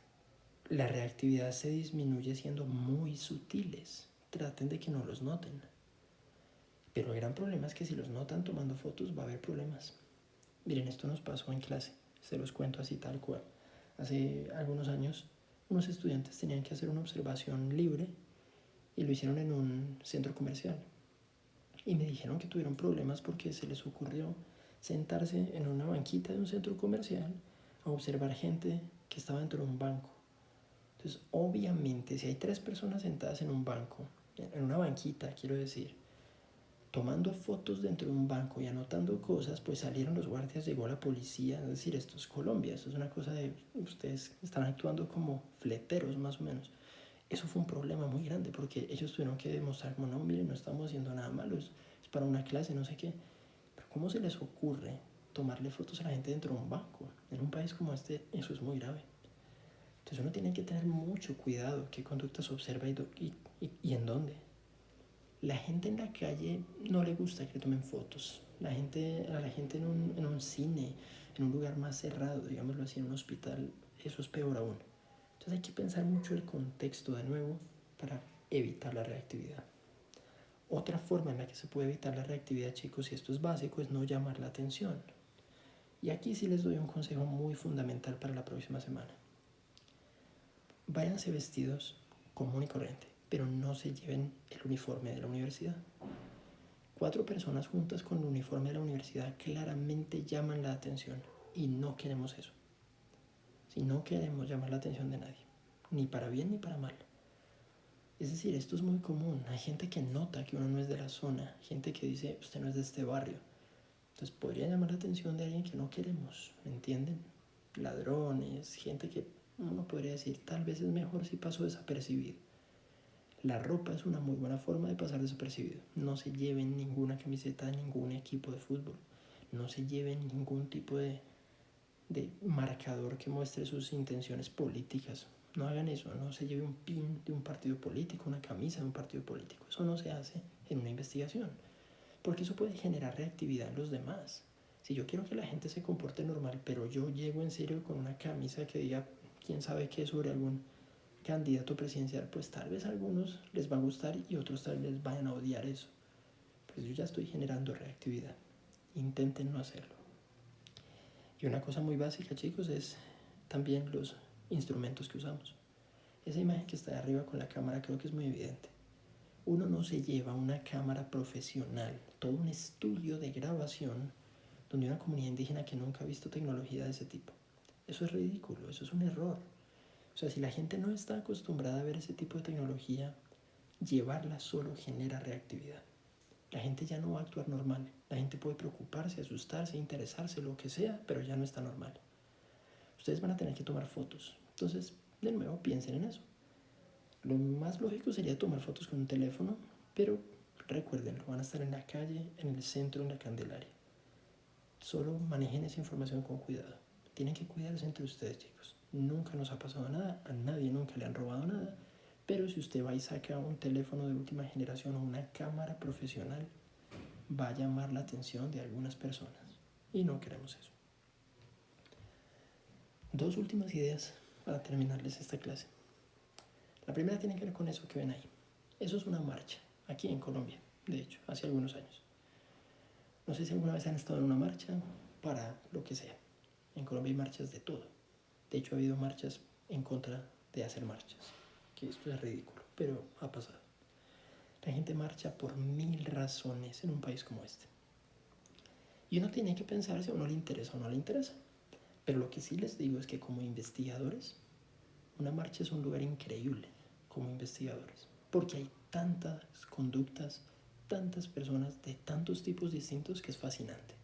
la reactividad se disminuye siendo muy sutiles. Traten de que no los noten. Pero el gran problema es que si los notan tomando fotos va a haber problemas. Miren, esto nos pasó en clase. Se los cuento así tal cual. Hace algunos años, unos estudiantes tenían que hacer una observación libre y lo hicieron en un centro comercial. Y me dijeron que tuvieron problemas porque se les ocurrió sentarse en una banquita de un centro comercial a observar gente que estaba dentro de un banco. Entonces, obviamente, si hay 3 personas sentadas en un banco, en una banquita, quiero decir, tomando fotos dentro de un banco y anotando cosas, pues salieron los guardias, llegó la policía. Es decir, esto es Colombia, esto es una cosa de ustedes están actuando como fleteros más o menos. Eso fue un problema muy grande porque ellos tuvieron que demostrar como no, miren, no estamos haciendo nada malo, es para una clase, no sé qué. Pero ¿cómo se les ocurre tomarle fotos a la gente dentro de un banco? En un país como este eso es muy grave. Entonces uno tiene que tener mucho cuidado qué conductas observa y en dónde. La gente en la calle no le gusta que le tomen fotos. A la gente en un cine, en un lugar más cerrado, digámoslo así, en un hospital, eso es peor aún. Entonces hay que pensar mucho el contexto de nuevo para evitar la reactividad. Otra forma en la que se puede evitar la reactividad, chicos, y esto es básico, es no llamar la atención. Y aquí sí les doy un consejo muy fundamental para la próxima semana. Váyanse vestidos común y corriente, pero no se lleven el uniforme de la universidad. 4 personas juntas con el uniforme de la universidad claramente llaman la atención y no queremos eso. Si no queremos llamar la atención de nadie, ni para bien ni para mal. Es decir, esto es muy común. Hay gente que nota que uno no es de la zona, gente que dice, usted no es de este barrio. Entonces podría llamar la atención de alguien que no queremos, ¿me entienden? Ladrones, gente que uno podría decir tal vez es mejor si paso desapercibido. La ropa es una muy buena forma de pasar desapercibido. No se lleven ninguna camiseta de ningún equipo de fútbol. No se lleven ningún tipo de marcador que muestre sus intenciones políticas. No hagan eso, no se lleve un pin de un partido político, una camisa de un partido político. Eso no se hace en una investigación, porque eso puede generar reactividad en los demás. Si yo quiero que la gente se comporte normal, pero yo llego en serio con una camisa que diga quién sabe qué sobre algún candidato presidencial, pues tal vez a algunos les va a gustar y otros tal vez vayan a odiar eso. Pues yo ya estoy generando reactividad. Intenten no hacerlo. Y una cosa muy básica, chicos, es también los instrumentos que usamos. Esa imagen que está de arriba con la cámara creo que es muy evidente. Uno no se lleva una cámara profesional, todo un estudio de grabación donde una comunidad indígena que nunca ha visto tecnología de ese tipo. Eso es ridículo, eso es un error. O sea, si la gente no está acostumbrada a ver ese tipo de tecnología, llevarla solo genera reactividad. La gente ya no va a actuar normal. La gente puede preocuparse, asustarse, interesarse, lo que sea, pero ya no está normal. Ustedes van a tener que tomar fotos. Entonces, de nuevo, piensen en eso. Lo más lógico sería tomar fotos con un teléfono, pero recuérdenlo, van a estar en la calle, en el centro, en la Candelaria. Solo manejen esa información con cuidado. Tienen que cuidarse entre ustedes, chicos. Nunca nos ha pasado nada, a nadie nunca le han robado nada, pero si usted va y saca un teléfono de última generación o una cámara profesional, va a llamar la atención de algunas personas y no queremos eso. Dos últimas ideas para terminarles esta clase. La primera tiene que ver con eso que ven ahí. Eso es una marcha, aquí en Colombia, de hecho, hace algunos años. No sé si alguna vez han estado en una marcha para lo que sea. En Colombia hay marchas de todo. De hecho, ha habido marchas en contra de hacer marchas, que esto es ridículo, pero ha pasado. La gente marcha por 1000 razones en un país como este. Y uno tiene que pensar si a uno le interesa o no le interesa. Pero lo que sí les digo es que como investigadores, una marcha es un lugar increíble como investigadores, porque hay tantas conductas, tantas personas de tantos tipos distintos que es fascinante.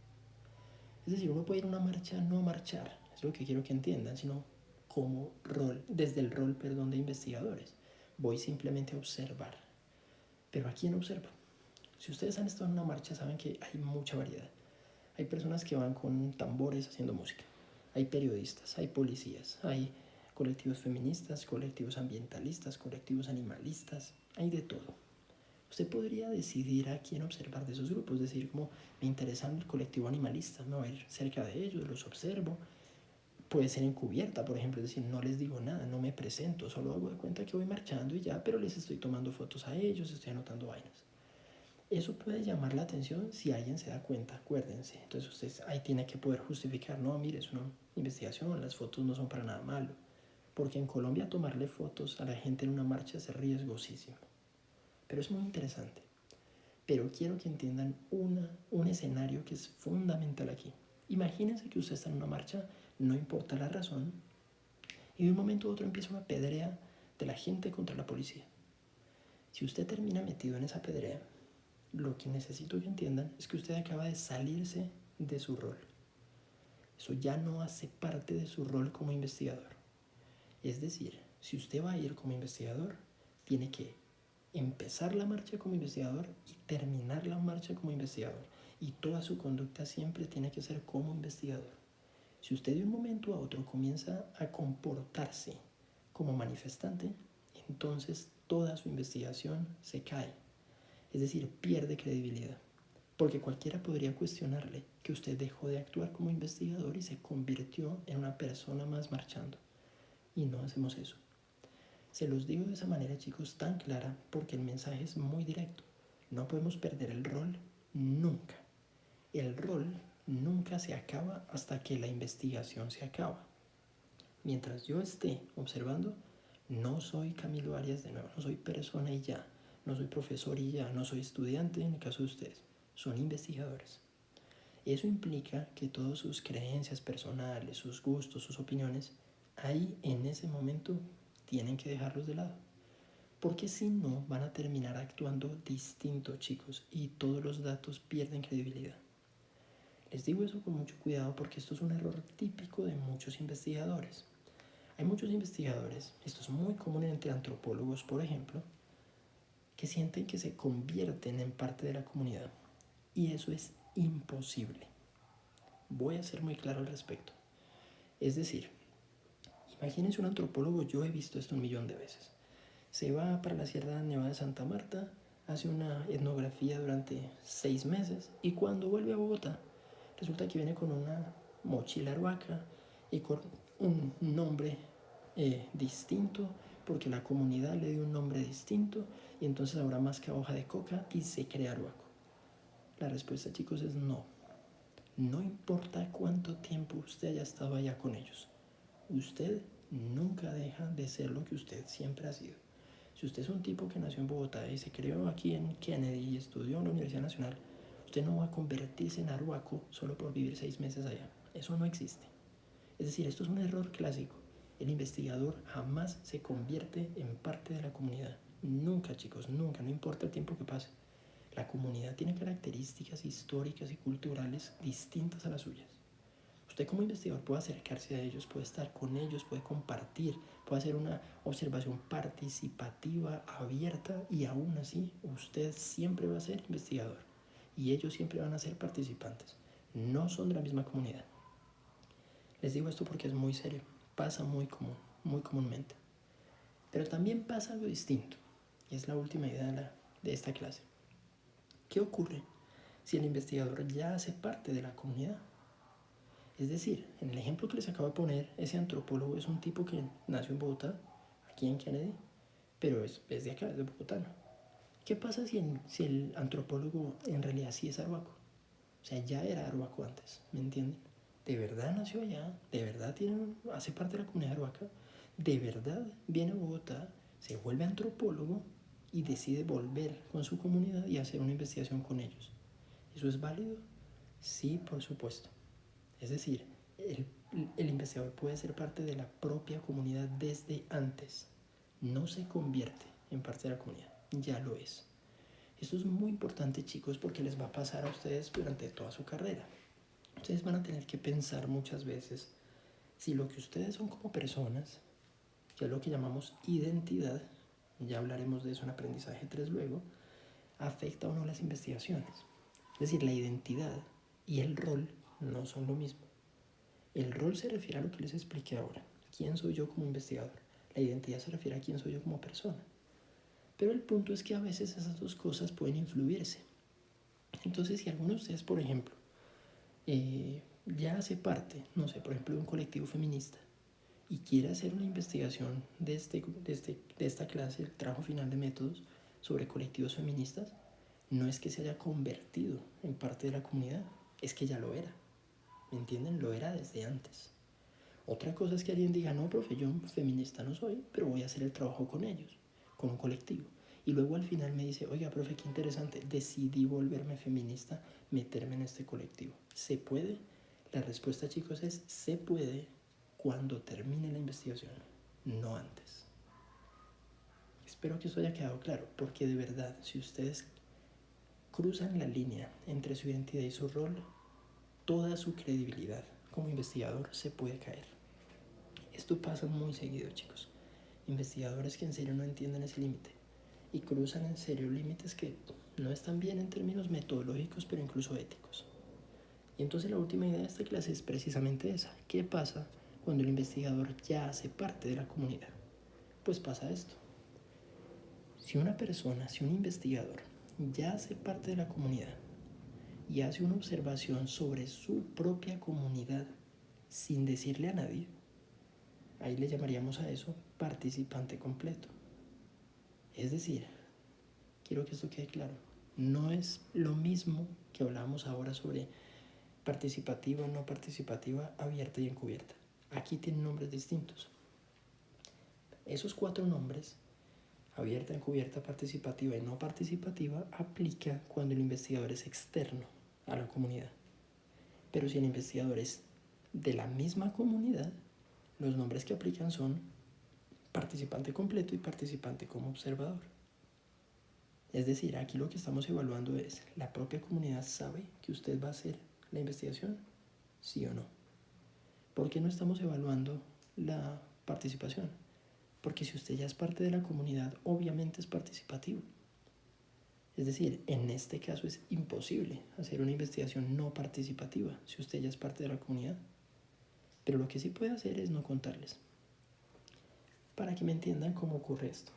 Es decir, uno puede ir a una marcha, no marchar, es lo que quiero que entiendan, sino como rol, desde el rol, perdón, de investigadores. Voy simplemente a observar. Pero ¿a quién observo? Si ustedes han estado en una marcha, saben que hay mucha variedad. Hay personas que van con tambores haciendo música. Hay periodistas, hay policías, hay colectivos feministas, colectivos ambientalistas, colectivos animalistas, hay de todo. Usted podría decidir a quién observar de esos grupos, decir como me interesa el colectivo animalista, me voy a ir cerca de ellos, los observo. Puede ser encubierta, por ejemplo, es decir, no les digo nada, no me presento, solo hago de cuenta que voy marchando y ya, pero les estoy tomando fotos a ellos, estoy anotando vainas. Eso puede llamar la atención si alguien se da cuenta, acuérdense. Entonces usted ahí tiene que poder justificar, no, mire, es una investigación, las fotos no son para nada malo. Porque en Colombia tomarle fotos a la gente en una marcha es riesgosísimo. Pero es muy interesante. Pero quiero que entiendan un escenario que es fundamental aquí. Imagínense que usted está en una marcha, no importa la razón, y de un momento a otro empieza una pedrea de la gente contra la policía. Si usted termina metido en esa pedrea, lo que necesito que entiendan es que usted acaba de salirse de su rol. Eso ya no hace parte de su rol como investigador. Es decir, si usted va a ir como investigador, tiene que empezar la marcha como investigador y terminar la marcha como investigador. Y toda su conducta siempre tiene que ser como investigador. Si usted de un momento a otro comienza a comportarse como manifestante, entonces toda su investigación se cae. Es decir, pierde credibilidad. Porque cualquiera podría cuestionarle que usted dejó de actuar como investigador y se convirtió en una persona más marchando. Y no hacemos eso. Se los digo de esa manera, chicos, tan clara, porque el mensaje es muy directo. No podemos perder el rol nunca. El rol nunca se acaba hasta que la investigación se acaba. Mientras yo esté observando, no soy Camilo Arias de nuevo, no soy persona y ya, no soy profesor y ya, no soy estudiante en el caso de ustedes, son investigadores. Eso implica que todas sus creencias personales, sus gustos, sus opiniones, ahí en ese momento tienen que dejarlos de lado. Porque si no, van a terminar actuando distinto, chicos, y todos los datos pierden credibilidad. Les digo eso con mucho cuidado porque esto es un error típico de muchos investigadores. Hay muchos investigadores, esto es muy común entre antropólogos, por ejemplo, que sienten que se convierten en parte de la comunidad. Y eso es imposible. Voy a ser muy claro al respecto. Es decir, imagínense un antropólogo, yo he visto esto 1.000.000 de veces. Se va para la Sierra Nevada de Santa Marta, hace una etnografía durante 6 meses y cuando vuelve a Bogotá, resulta que viene con una mochila arhuaca y con un nombre distinto, porque la comunidad le dio un nombre distinto y entonces ahora masca hoja de coca y se crea arhuaco. La respuesta, chicos, es no. No importa cuánto tiempo usted haya estado allá con ellos. Usted nunca deja de ser lo que usted siempre ha sido. Si usted es un tipo que nació en Bogotá y se crió aquí en Kennedy y estudió en la Universidad Nacional, usted no va a convertirse en arhuaco solo por vivir 6 meses allá. Eso no existe. Es decir, esto es un error clásico. El investigador jamás se convierte en parte de la comunidad. Nunca, chicos, nunca, no importa el tiempo que pase. La comunidad tiene características históricas y culturales distintas a las suyas. Usted como investigador puede acercarse a ellos, puede estar con ellos, puede compartir, puede hacer una observación participativa, abierta, y aún así usted siempre va a ser investigador y ellos siempre van a ser participantes. No son de la misma comunidad. Les digo esto porque es muy serio, pasa muy comúnmente. Pero también pasa algo distinto, y es la última idea de esta clase. ¿Qué ocurre si el investigador ya hace parte de la comunidad? Es decir, en el ejemplo que les acabo de poner, ese antropólogo es un tipo que nació en Bogotá, aquí en Kennedy, pero es de acá, es de Bogotá. ¿Qué pasa si el antropólogo en realidad sí es arhuaco? O sea, ya era arhuaco antes, ¿me entienden? De verdad nació allá, de verdad hace parte de la comunidad arhuaca, de verdad viene a Bogotá, se vuelve antropólogo y decide volver con su comunidad y hacer una investigación con ellos. ¿Eso es válido? Sí, por supuesto. Es decir, el investigador puede ser parte de la propia comunidad desde antes. No se convierte en parte de la comunidad, ya lo es. Esto es muy importante, chicos, porque les va a pasar a ustedes durante toda su carrera. Ustedes van a tener que pensar muchas veces si lo que ustedes son como personas, que es lo que llamamos identidad, ya hablaremos de eso en aprendizaje 3 luego, afecta o no las investigaciones. Es decir, la identidad y el rol no son lo mismo. El rol se refiere a lo que les expliqué ahora. ¿Quién soy yo como investigador? La identidad se refiere a quién soy yo como persona. Pero el punto es que a veces esas dos cosas pueden influirse. Entonces, si alguno de ustedes, por ejemplo, ya hace parte, no sé, por ejemplo, de un colectivo feminista y quiere hacer una investigación de esta clase, el trabajo final de métodos sobre colectivos feministas, no es que se haya convertido en parte de la comunidad, es que ya lo era. ¿Me entienden? Lo era desde antes. Otra cosa es que alguien diga, no, profe, yo feminista no soy, pero voy a hacer el trabajo con ellos, con un colectivo. Y luego al final me dice, oiga, profe, qué interesante, decidí volverme feminista, meterme en este colectivo. ¿Se puede? La respuesta, chicos, es se puede cuando termine la investigación, no antes. Espero que esto haya quedado claro, porque de verdad, si ustedes cruzan la línea entre su identidad y su rol, toda su credibilidad como investigador se puede caer. Esto pasa muy seguido, chicos. Investigadores que en serio no entienden ese límite y cruzan en serio límites que no están bien en términos metodológicos, pero incluso éticos. Y entonces la última idea de esta clase es precisamente esa. ¿Qué pasa cuando el investigador ya hace parte de la comunidad? Pues pasa esto. Si una persona, si un investigador ya hace parte de la comunidad y hace una observación sobre su propia comunidad sin decirle a nadie, ahí le llamaríamos a eso participante completo. Es decir, quiero que esto quede claro, no es lo mismo que hablábamos ahora sobre participativa, no participativa, abierta y encubierta. Aquí tienen nombres distintos. Esos 4 nombres, abierta, encubierta, participativa y no participativa, aplica cuando el investigador es externo a la comunidad. Pero si el investigador es de la misma comunidad, los nombres que aplican son participante completo y participante como observador. Es decir, aquí lo que estamos evaluando es, la propia comunidad sabe que usted va a ser la investigación? ¿Sí o no? ¿Por qué no estamos evaluando la participación? Porque si usted ya es parte de la comunidad, obviamente es participativo. Es decir, en este caso es imposible hacer una investigación no participativa si usted ya es parte de la comunidad. Pero lo que sí puede hacer es no contarles. Para que me entiendan cómo ocurre esto.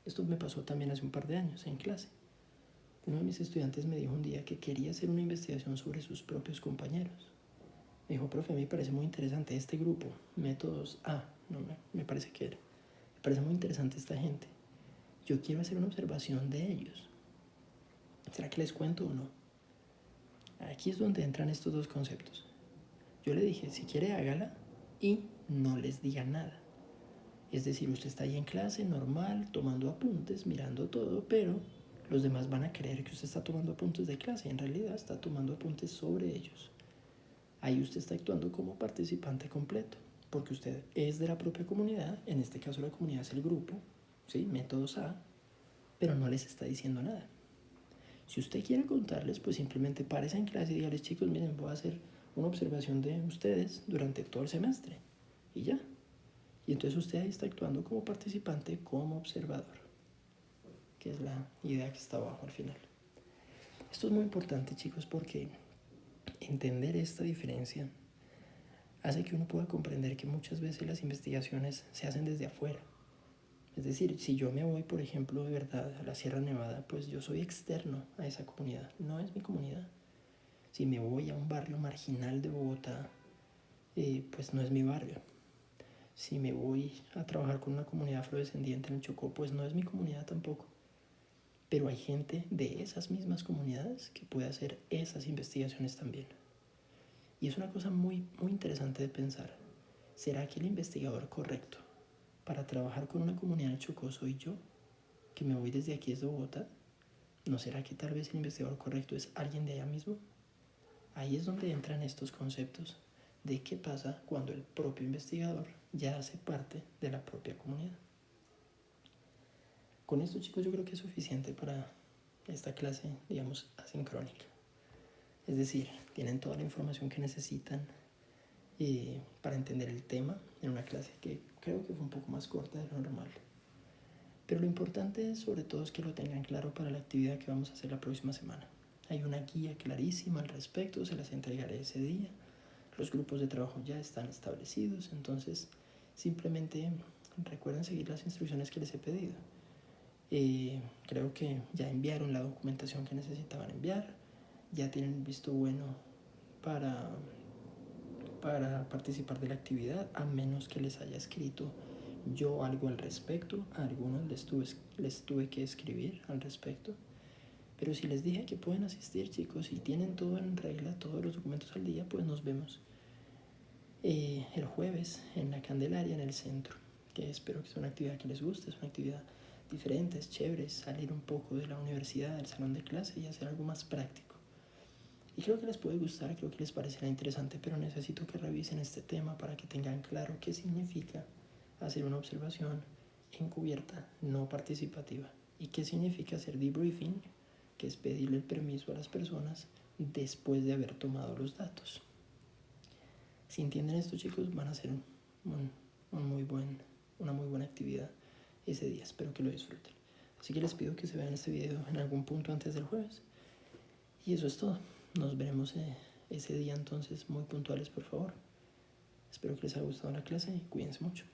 Esto me pasó también hace un par de años en clase. Uno de mis estudiantes me dijo un día que quería hacer una investigación sobre sus propios compañeros. Me dijo, profe, me parece muy interesante este grupo, métodos A, no me parece que era. Me parece muy interesante esta gente. Yo quiero hacer una observación de ellos. ¿Será que les cuento o no? Aquí es donde entran estos dos conceptos. Yo le dije, si quiere hágala y no les diga nada. Es decir, usted está ahí en clase normal, tomando apuntes, mirando todo, pero los demás van a creer que usted está tomando apuntes de clase y en realidad está tomando apuntes sobre ellos. Ahí usted está actuando como participante completo, porque usted es de la propia comunidad, en este caso la comunidad es el grupo, ¿sí? Métodos A, pero no les está diciendo nada. Si usted quiere contarles, pues simplemente párese en clase y dígales, chicos, miren, voy a hacer una observación de ustedes durante todo el semestre, y ya. Y entonces usted ahí está actuando como participante, como observador, que es la idea que está abajo al final. Esto es muy importante, chicos, porque entender esta diferencia hace que uno pueda comprender que muchas veces las investigaciones se hacen desde afuera. Es decir, si yo me voy, por ejemplo, de verdad a la Sierra Nevada, pues yo soy externo a esa comunidad, no es mi comunidad. Si me voy a un barrio marginal de Bogotá, pues no es mi barrio. Si me voy a trabajar con una comunidad afrodescendiente en el Chocó, pues no es mi comunidad tampoco. Pero hay gente de esas mismas comunidades que puede hacer esas investigaciones también. Y es una cosa muy, muy interesante de pensar. ¿Será que el investigador correcto para trabajar con una comunidad del Chocó soy yo, que me voy desde aquí, desde Bogotá? ¿No será que tal vez el investigador correcto es alguien de allá mismo? Ahí es donde entran estos conceptos de qué pasa cuando el propio investigador ya hace parte de la propia comunidad. Con esto, chicos, yo creo que es suficiente para esta clase, digamos, asincrónica. Es decir, tienen toda la información que necesitan para entender el tema en una clase que creo que fue un poco más corta de lo normal. Pero lo importante sobre todo es que lo tengan claro para la actividad que vamos a hacer la próxima semana. Hay una guía clarísima al respecto, se las entregaré ese día. Los grupos de trabajo ya están establecidos, entonces simplemente recuerden seguir las instrucciones que les he pedido. Creo que ya enviaron la documentación que necesitaban enviar, ya tienen el visto bueno para participar de la actividad, a menos que les haya escrito yo algo al respecto. A algunos les tuve que escribir al respecto. Pero si les dije que pueden asistir, chicos, y tienen todo en regla, todos los documentos al día, pues nos vemos el jueves en la Candelaria, en el centro, que espero que sea una actividad que les guste, es una actividad diferente, es chévere, salir un poco de la universidad, del salón de clase y hacer algo más práctico. Y creo que les puede gustar, creo que les parecerá interesante, pero necesito que revisen este tema para que tengan claro qué significa hacer una observación encubierta, no participativa. Y qué significa hacer debriefing, que es pedirle el permiso a las personas después de haber tomado los datos. Si entienden esto, chicos, van a hacer una muy buena actividad ese día. Espero que lo disfruten. Así que les pido que se vean este video en algún punto antes del jueves. Y eso es todo. Nos veremos ese día entonces muy puntuales, por favor. Espero que les haya gustado la clase y cuídense mucho.